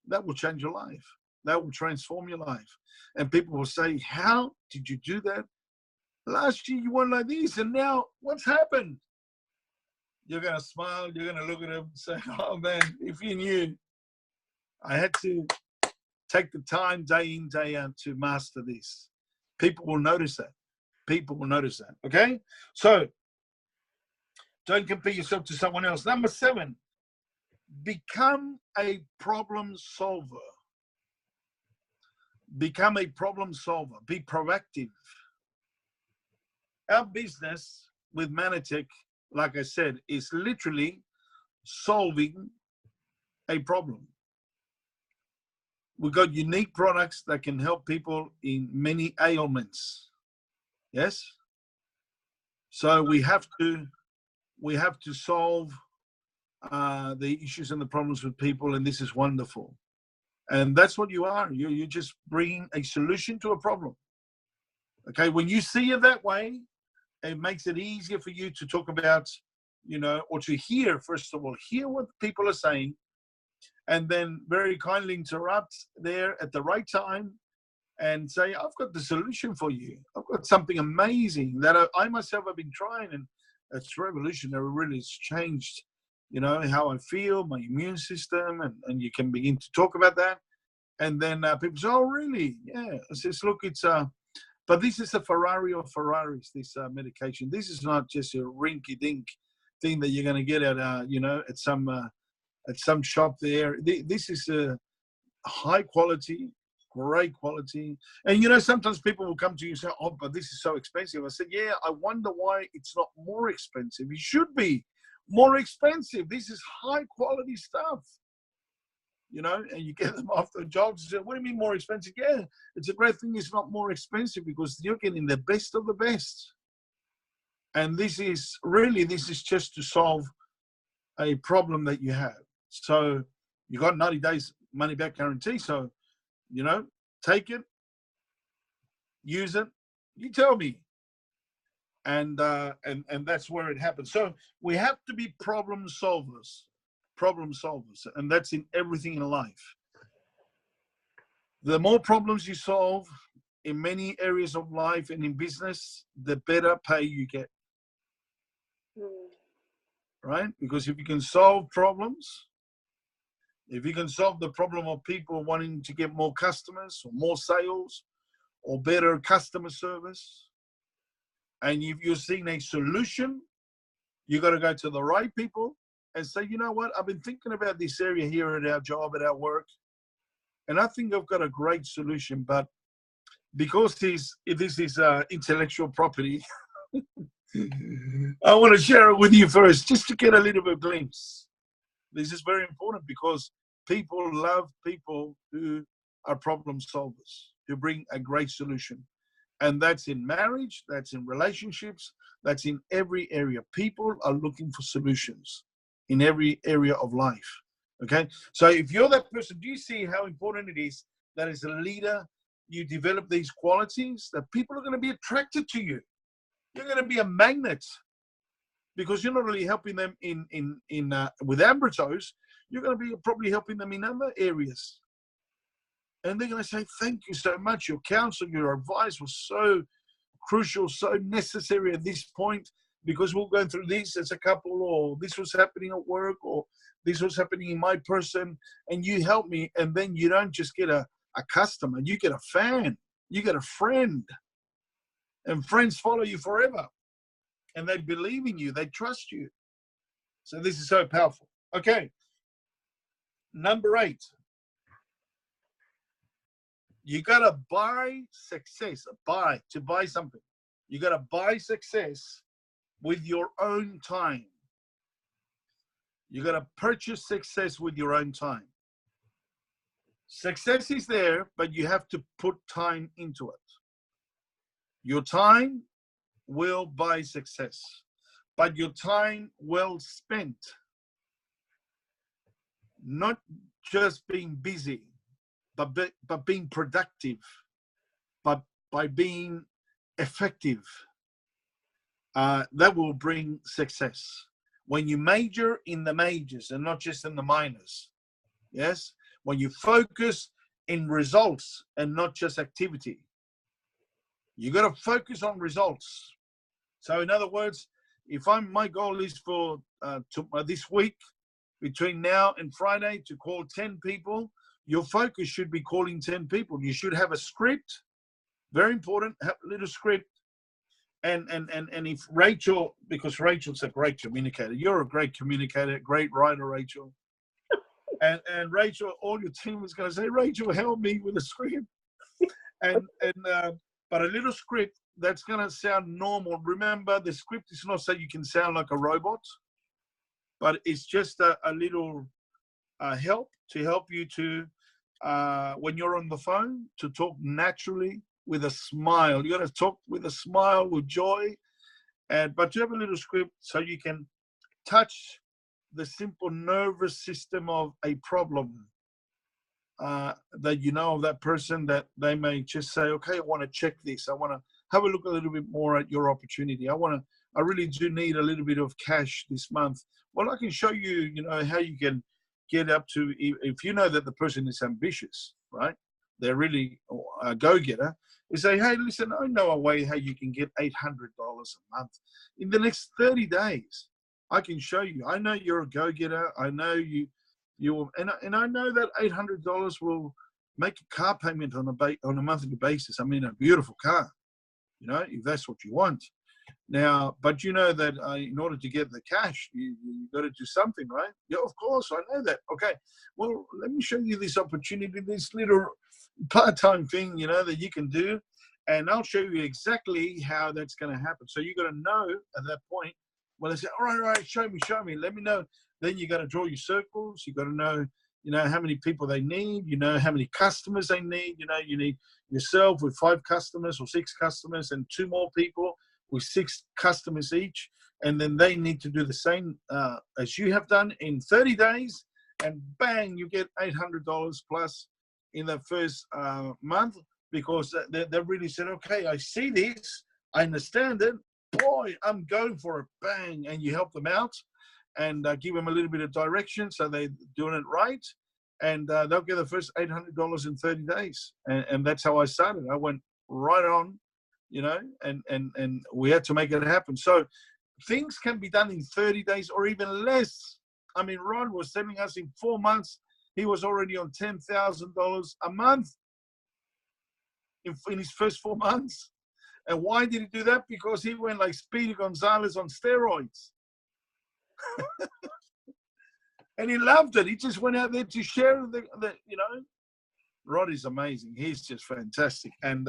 that will change your life. That will transform your life. And people will say, how did you do that? Last year you weren't like this, and now what's happened? You're going to smile. You're going to look at them and say, oh man, if you knew. I had to take the time day in, day out to master this. People will notice that. People will notice that. Okay? So, don't compare yourself to someone else. Number 7, become a problem solver. Become a problem solver. Be proactive. Our business with Mannatech, like I said, is literally solving a problem. We've got unique products that can help people in many ailments. Yes? So we have to solve the issues and the problems with people, and this is wonderful. And that's what you are. You're just bringing a solution to a problem. Okay, when you see it that way, it makes it easier for you to talk about, you know, or to hear, first of all, hear what people are saying, and then very kindly interrupt there at the right time and say, I've got the solution for you. I've got something amazing that I myself have been trying, and it's revolutionary. Really, it's changed, you know, how I feel, my immune system, and you can begin to talk about that. And then people say, oh, really? Yeah. I says, look, it's but this is a Ferrari of Ferraris, this medication. This is not just a rinky-dink thing that you're going to get at, you know, at some shop there. This is a high quality, great quality. And, you know, sometimes people will come to you and say, oh, but this is so expensive. I said, yeah, I wonder why it's not more expensive. It should be more expensive. This is high quality stuff. You know, and you get them off the jobs and say, what do you mean more expensive? Yeah, it's a great thing it's not more expensive, because you're getting the best of the best. And this is just to solve a problem that you have. So you got 90 days money back guarantee. So, you know, take it, use it, you tell me. And that's where it happens. So we have to be problem solvers, and that's in everything in life. The more problems you solve in many areas of life and in business, the better pay you get. Right? Because if you can solve problems, if you can solve the problem of people wanting to get more customers or more sales or better customer service, and if you're seeing a solution, you got to go to the right people and say, you know what, I've been thinking about this area here at our job, at our work, and I think I've got a great solution, but because this is intellectual property, I want to share it with you first, just to get a little bit of glimpse. This is very important, because people love people who are problem solvers, who bring a great solution. And that's in marriage, that's in relationships, that's in every area. People are looking for solutions in every area of life. Okay? So if you're that person, do you see how important it is that as a leader, you develop these qualities that people are going to be attracted to you? You're going to be a magnet because you're not only helping them with Ambratoes, you're going to be probably helping them in other areas. And they're going to say, thank you so much. Your counsel, your advice was so crucial, so necessary at this point, because we're going through this as a couple, or this was happening at work, or this was happening in my person, and you help me. And then you don't just get a customer, you get a fan, you get a friend, and friends follow you forever. And they believe in you, they trust you. So this is so powerful. Okay, number 8. You gotta buy success. To buy something. You gotta buy success with your own time. You gotta purchase success with your own time. Success is there, but you have to put time into it. Your time will buy success, but your time well spent, not just being busy, but being productive, but by being effective, that will bring success. When you major in the majors and not just in the minors, yes? When you focus in results and not just activity, you got to focus on results. So in other words, if my goal is for this week, between now and Friday, to call 10 people, your focus should be calling 10 people. You should have a script, very important, have a little script. And if Rachel, because Rachel's a great communicator, you're a great communicator, great writer, Rachel. And Rachel, all your team is going to say, Rachel, help me with a script. But a little script that's going to sound normal. Remember, the script is not so you can sound like a robot, but it's just a little help to help you to, when you're on the phone, to talk naturally with a smile. You got to talk with a smile, with joy, but you have a little script so you can touch the simple nervous system of a problem that you know of that person, that they may just say, okay, I want to check this. I want to have a look a little bit more at your opportunity. I really do need a little bit of cash this month. Well, I can show you, how you can get up to, if you know that the person is ambitious, right? They're really a go-getter. You say, hey, listen, I know a way how you can get $800 a month in the next 30 days. I can show you. I know you're a go-getter. I know you will, and I know that $800 will make a car payment on a monthly basis. I mean, a beautiful car, if that's what you want. Now, but you know that in order to get the cash, you got to do something, right? Yeah, of course, I know that. Okay, well, let me show you this opportunity, this little part-time thing, that you can do, and I'll show you exactly how that's going to happen. So you got to know at that point. Well, they say, all right, show me, let me know. Then you got to draw your circles. You got to know, how many people they need. How many customers they need. You need yourself with 5 customers or 6 customers, and 2 more people with 6 customers each, and then they need to do the same as you have done in 30 days, and bang, you get $800 plus in the first month, because they really said, okay, I see this, I understand it, boy, I'm going for it, bang, and you help them out and give them a little bit of direction so they're doing it right, and they'll get the first $800 in 30 days, and that's how I started. I went right on, and we had to make it happen. So things can be done in 30 days or even less. I mean, Ron was telling us in 4 months, he was already on $10,000 a month in his first 4 months. And why did he do that? Because he went like Speedy Gonzalez on steroids. And he loved it. He just went out there to share Rod is amazing. He's just fantastic. And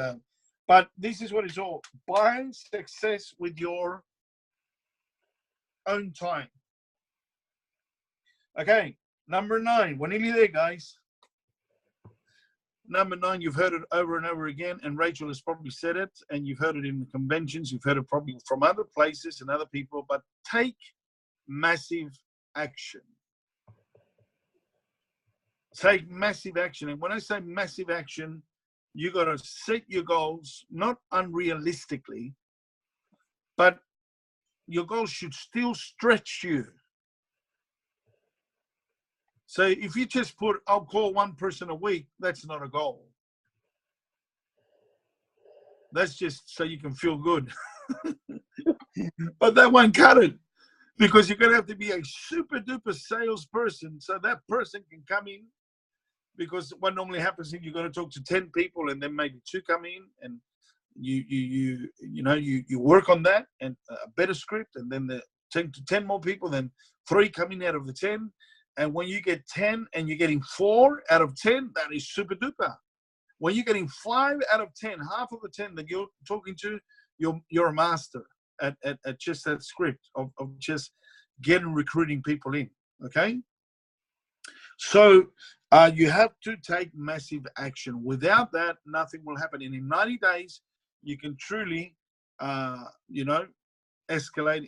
but this is what it's all. Buying success with your own time. Okay, number 9. We're nearly there, guys. Number 9, you've heard it over and over again, and Rachel has probably said it, and you've heard it in the conventions. You've heard it probably from other places and other people, but take massive action. Take massive action. And when I say massive action, you got to set your goals, not unrealistically, but your goals should still stretch you. So if you just put, I'll call one person a week, that's not a goal. That's just so you can feel good. But that won't cut it, because you're going to have to be a super duper salesperson so that person can come in. Because what normally happens is you're going to talk to 10 people and then maybe 2 come in, and you work on that and a better script, and then the 10 more people, then 3 coming out of the 10. And when you get 10 and you're getting 4 out of 10, that is super duper. When you're getting 5 out of 10, half of the 10 that you're talking to, you're a master at just that script of just recruiting people in. Okay. So you have to take massive action. Without that, nothing will happen. And in 90 days, you can truly, escalate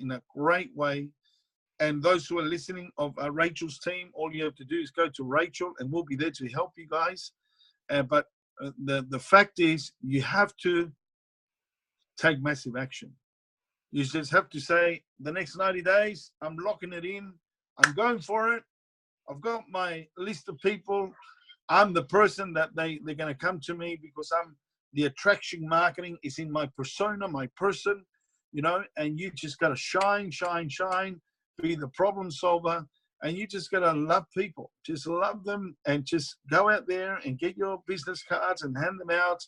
in a great way. And those who are listening of Rachel's team, all you have to do is go to Rachel, and we'll be there to help you guys. But the fact is, you have to take massive action. You just have to say, the next 90 days, I'm locking it in. I'm going for it. I've got my list of people. I'm the person that they're going to come to me, because I'm the attraction marketing is in my persona, my person, and you just got to shine, be the problem solver. And you just got to love people, just love them, and just go out there and get your business cards and hand them out,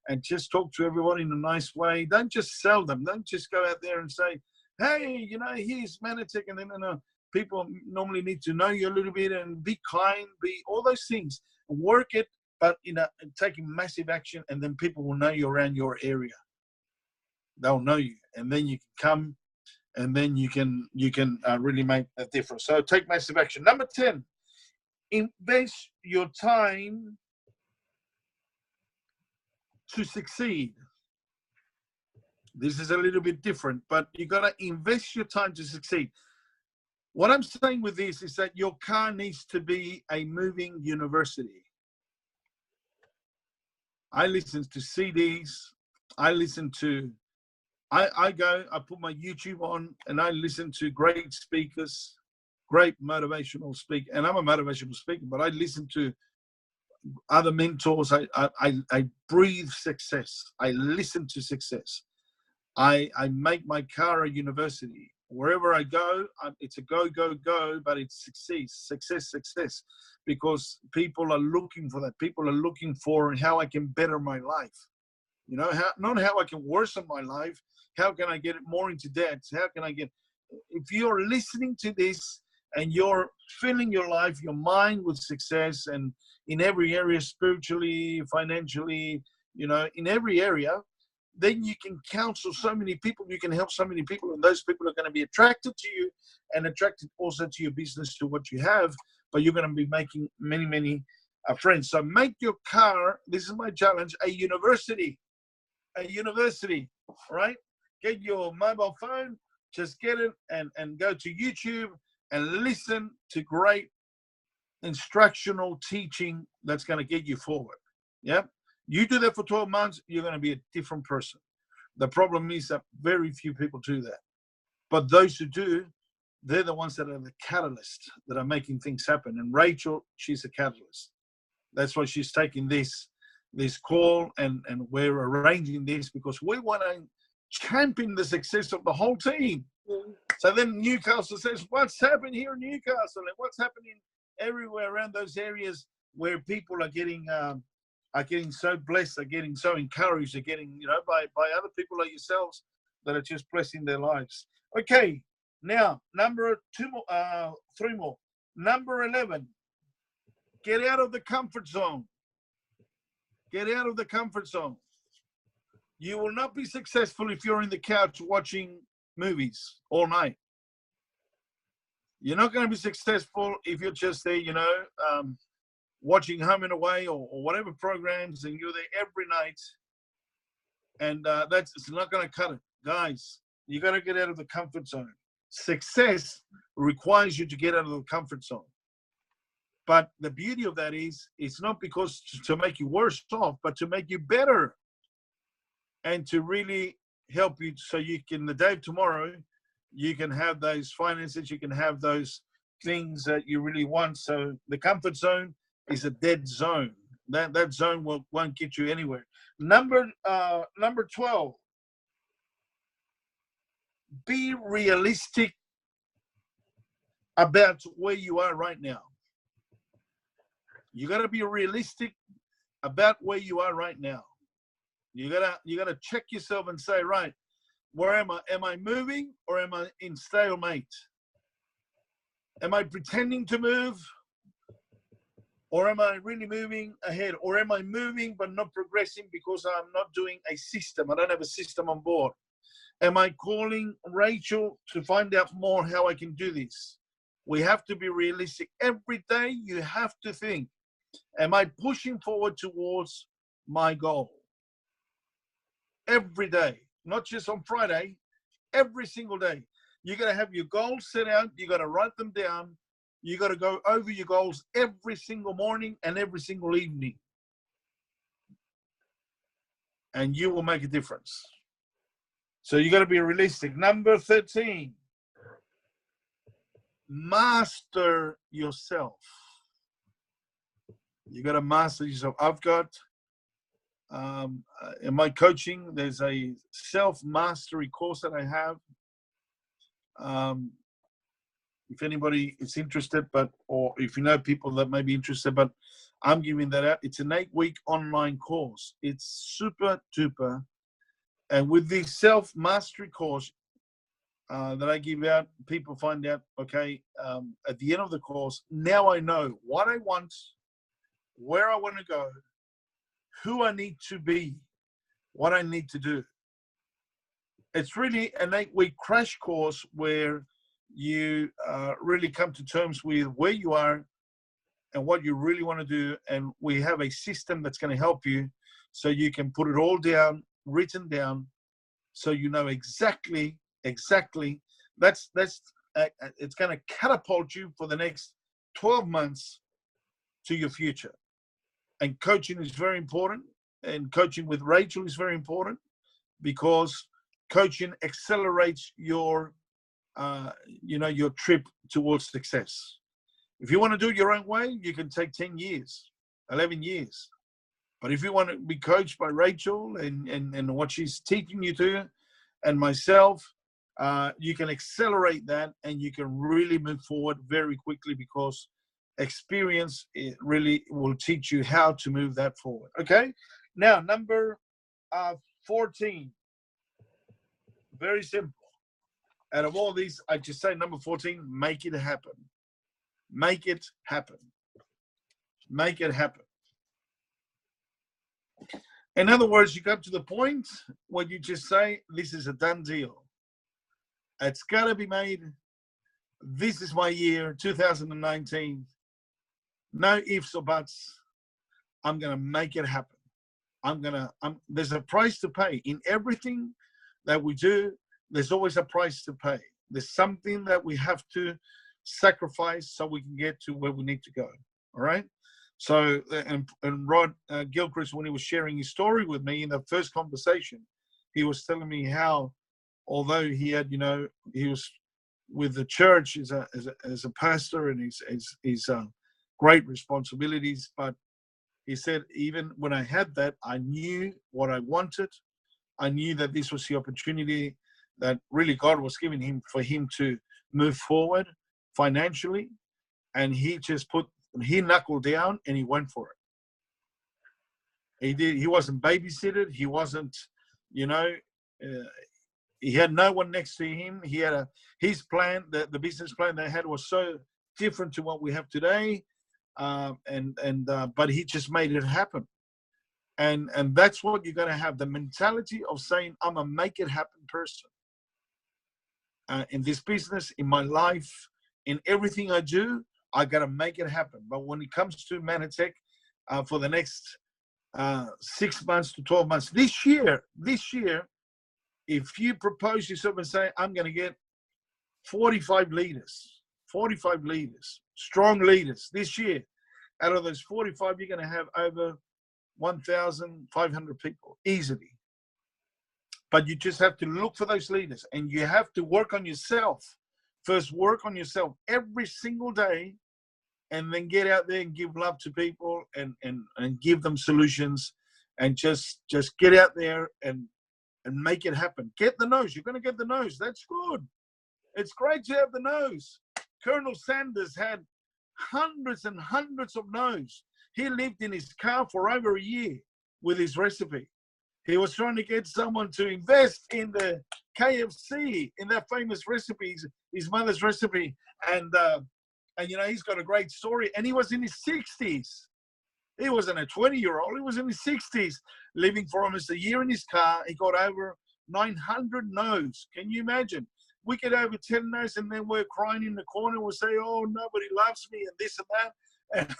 and just talk to everyone in a nice way. Don't just sell them. Don't just go out there and say, hey, here's Mannatech. And then people normally need to know you a little bit, and be kind, be all those things. Work it, but taking massive action, and then people will know you around your area. They'll know you, and then you can come, and then you can really make a difference. So take massive action. Number 10, invest your time to succeed. This is a little bit different, but you got to invest your time to succeed. What I'm saying with this is that your car needs to be a moving university. I listen to CDs. I put my YouTube on, and I listen to great speakers, great motivational speakers. And I'm a motivational speaker, but I listen to other mentors. I breathe success. I listen to success. I make my car a university. Wherever I go, it's a go, but it's success, because people are looking for that. People are looking for how I can better my life. Not how I can worsen my life. How can I get it more into debt? If you're listening to this and you're filling your life, your mind with success, and in every area, spiritually, financially, in every area, then you can counsel so many people, you can help so many people, and those people are going to be attracted to you, and attracted also to your business, to what you have, but you're going to be making many, many friends. So make your car, this is my challenge, a university, right? Get your mobile phone, just get it, and go to YouTube and listen to great instructional teaching that's going to get you forward. Yeah. You do that for 12 months, you're going to be a different person. The problem is that very few people do that. But those who do, they're the ones that are the catalyst, that are making things happen. And Rachel, she's a catalyst. That's why she's taking this call, and we're arranging this, because we want to champion the success of the whole team. So then Newcastle says, what's happening here in Newcastle? And what's happening everywhere around those areas where people are getting so blessed, are getting so encouraged, are getting, by other people like yourselves that are just blessing their lives. Okay, now three more. Number 11, get out of the comfort zone. Get out of the comfort zone. You will not be successful if you're in the couch watching movies all night. You're not going to be successful if you're just there, watching Home and Away or whatever programs, and you're there every night. And it's not going to cut it. Guys, you got to get out of the comfort zone. Success requires you to get out of the comfort zone. But the beauty of that is, it's not because to make you worse off, but to make you better, and to really help you, so you can, the day of tomorrow, you can have those finances, you can have those things that you really want. So the comfort zone is a dead zone. That zone won't get you anywhere. Number 12, be realistic about where you are right now. You got to be realistic about where you are right now. You gotta check yourself and say, right, where am I? Am I moving or am I in stalemate? Am I pretending to move or am I really moving ahead? Or am I moving but not progressing because I'm not doing a system? I don't have a system on board. Am I calling Rachel to find out more how I can do this? We have to be realistic. Every day you have to think, am I pushing forward towards my goal? Every day, not just on Friday, every single day. You got to have your goals set out. You got to write them down. You got to go over your goals every single morning and every single evening. And you will make a difference. So you got to be realistic. Number 13, master yourself. You got to master yourself. I've got, in my coaching, there's a self-mastery course that I have. If anybody is interested, or if you know people that may be interested, but I'm giving that out. It's an 8-week online course. It's super duper. And with this self-mastery course that I give out, people find out, okay, at the end of the course, now I know what I want, where I want to go, who I need to be, what I need to do. It's really an 8-week crash course where you really come to terms with where you are and what you really want to do. And we have a system that's going to help you so you can put it all down, written down, so you know exactly. That's it's going to catapult you for the next 12 months to your future. And coaching is very important. And coaching with Rachel is very important because coaching accelerates your, your trip towards success. If you want to do it your own way, you can take 10 years, 11 years. But if you want to be coached by Rachel and what she's teaching you to, and myself, you can accelerate that and you can really move forward very quickly because experience really will teach you how to move that forward. Okay, now number 14, very simple. Out of all these, I just say number 14, make it happen. Make it happen. Make it happen. In other words, you come to the point where you just say, this is a done deal. It's got to be made. This is my year, 2019. No ifs or buts. I'm going to make it happen. There's a price to pay. In everything that we do, there's always a price to pay. There's something that we have to sacrifice so we can get to where we need to go. All right? So, and Rod Gilchrist, when he was sharing his story with me in the first conversation, he was telling me how, although he had, he was with the church as a pastor and his great responsibilities, but he said, even when I had that, I knew what I wanted. I knew that this was the opportunity that really God was giving him for him to move forward financially. And he knuckled down and he went for it. He did. He wasn't babysitted. He wasn't, he had no one next to him. He had his plan, the business plan they had was so different to what we have today. But he just made it happen. And that's what you're going to have, the mentality of saying, I'm a make it happen person. In this business, in my life, in everything I do, I got to make it happen. But when it comes to Mannatech, for the next 6 months to 12 months, this year, if you propose yourself and say, I'm going to get 45 leaders, strong leaders this year, out of those 45, you're going to have over 1,500 people easily. But you just have to look for those leaders, and you have to work on yourself. First, work on yourself every single day, and then get out there and give love to people and give them solutions, and just get out there and make it happen. Get the nose. You're going to get the nose. That's good. It's great to have the nose. Colonel Sanders had hundreds and hundreds of no's. He lived in his car for over a year with his recipe. He was trying to get someone to invest in the KFC, in that famous recipe, his mother's recipe. And you know, he's got a great story. And he was in his 60s. He wasn't a 20-year-old. He was in his 60s, living for almost a year in his car. He got over 900 no's. Can you imagine? We get over 10 no's, and then we're crying in the corner. We'll say, oh, nobody loves me, and this and that. And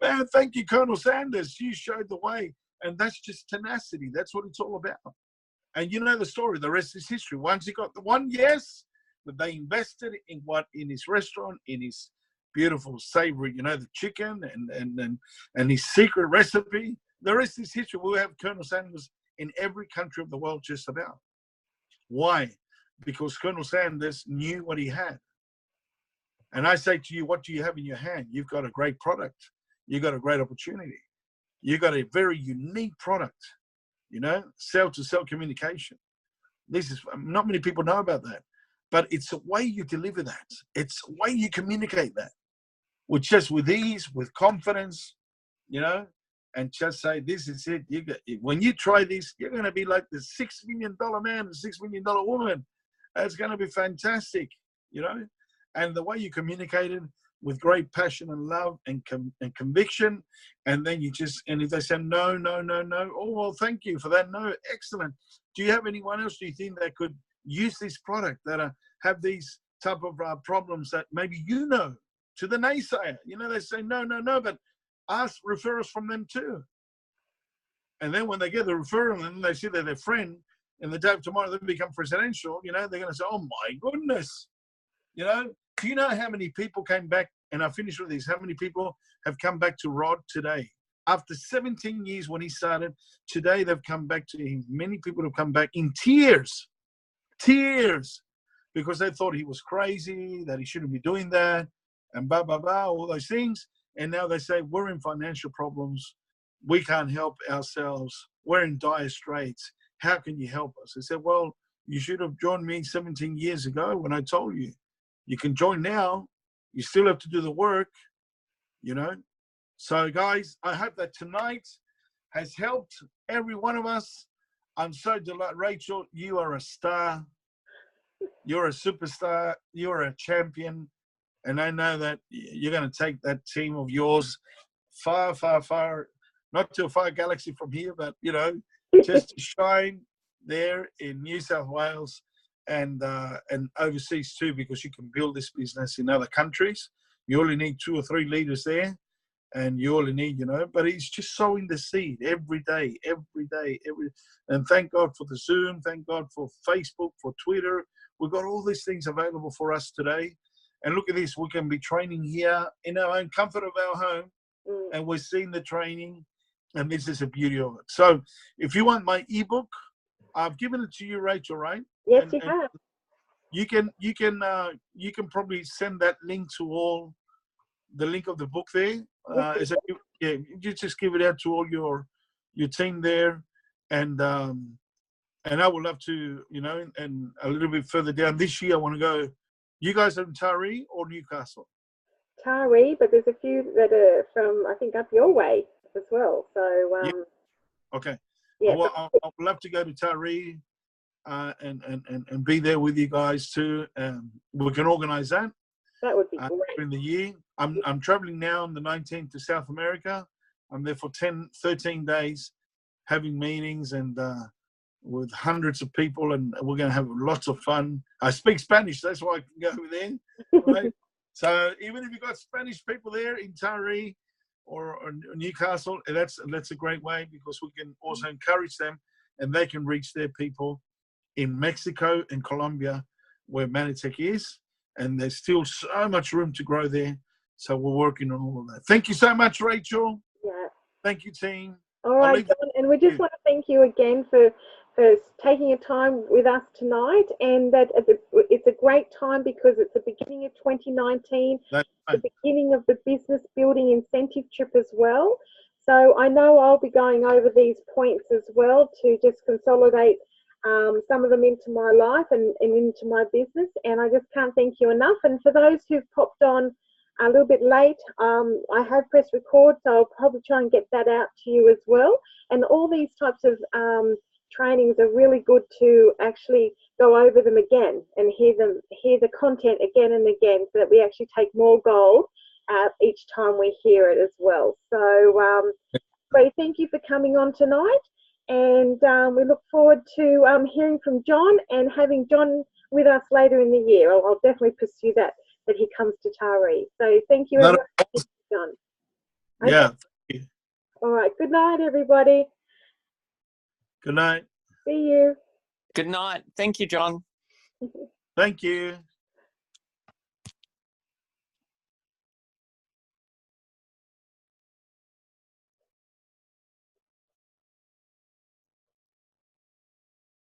man, thank you, Colonel Sanders. You showed the way. And that's just tenacity. That's what it's all about. And you know the story. The rest is history. Once he got the one yes, that they invested in his restaurant, in his beautiful savory, you know, the chicken and his secret recipe. The rest is history. We'll have Colonel Sanders in every country of the world just about. Why? Because Colonel Sanders knew what he had. And I say to you, what do you have in your hand? You've got a great product. You've got a great opportunity. You've got a very unique product, you know, cell-to-cell communication. This is, not many people know about that, but it's the way you deliver that. It's the way you communicate that, with ease, with confidence, you know, and just say, this is it. When you try this, you're going to be like the $6 million man, the $6 million woman. It's going to be fantastic, you know, and the way you communicate it with great passion and love and conviction, and then and if they say no, oh, well, thank you for that, no, excellent. Do you have anyone else, do you think, that could use this product, that have these type of problems that maybe you know, to the naysayer, you know, they say no, but refer us from them too. And then when they get the referral and they see that their friend, and the day of tomorrow they become presidential, you know, they're going to say, oh my goodness, you know. Do you know how many people came back, and I finish with this, how many people have come back to Rod today? After 17 years when he started, today they've come back to him. Many people have come back in tears, because they thought he was crazy, that he shouldn't be doing that, and blah, blah, blah, all those things. And now they say, we're in financial problems. We can't help ourselves. We're in dire straits. How can you help us? I said, well, you should have joined me 17 years ago when I told you. You can join now. You still have to do the work, you know. So, guys, I hope that tonight has helped every one of us. I'm so delighted. Rachel, you are a star. You're a superstar. You're a champion. And I know that you're going to take that team of yours far, far, far, not to a far galaxy from here, but, you know, just to shine there in New South Wales. And overseas too, because you can build this business in other countries. You only need 2 or 3 leaders there, and you only need, you know, but it's just sowing the seed every day. And thank God for the Zoom, thank God for Facebook, for Twitter. We've got all these things available for us today. And look at this, we can be training here in our own comfort of our home, and we're seeing the training, and this is the beauty of it. So if you want my ebook, I've given it to you, Rachel, right? Yes, you have. You can probably send that link to all, the link of the book there. You just give it out to all your team there, and I would love to, you know, and a little bit further down this year I want to go. You guys are in Taree or Newcastle? Taree, but there's a few that are from, I think, up your way as well. So Yeah. Okay. yeah, well, I would love to go to Taree. And be there with you guys too. We can organise that. That would be great. During the year. I'm travelling now on the 19th to South America. I'm there for 13 days, having meetings and with hundreds of people, and we're going to have lots of fun. I speak Spanish, that's why I can go over there. Right? So even if you've got Spanish people there in Taree or Newcastle, that's a great way, because we can also encourage them, and they can reach their people in Mexico and Colombia, where Mannatech is, and there's still so much room to grow there. So we're working on all of that. Thank you so much, Rachel. Yeah. Thank you, team. All right, John, and we just want to thank you again for for taking your time with us tonight, and that it's a great time because it's the beginning of 2019, That's the fine. beginning of the business building incentive trip as well. So I know I'll be going over these points as well to just consolidate some of them into my life and into my business. And I just can't thank you enough. And for those who've popped on a little bit late, I have pressed record, so I'll probably try and get that out to you as well. And all these types of trainings are really good to actually go over them again and hear the content again and again, so that we actually take more gold each time we hear it as well. So great, thank you for coming on tonight, and we look forward to hearing from John and having John with us later in the year. I'll definitely pursue that he comes to Taree. So thank you, Not everyone. John. Yeah. Okay. All right. Good night, everybody. Good night. See you. Good night. Thank you, John. Thank you.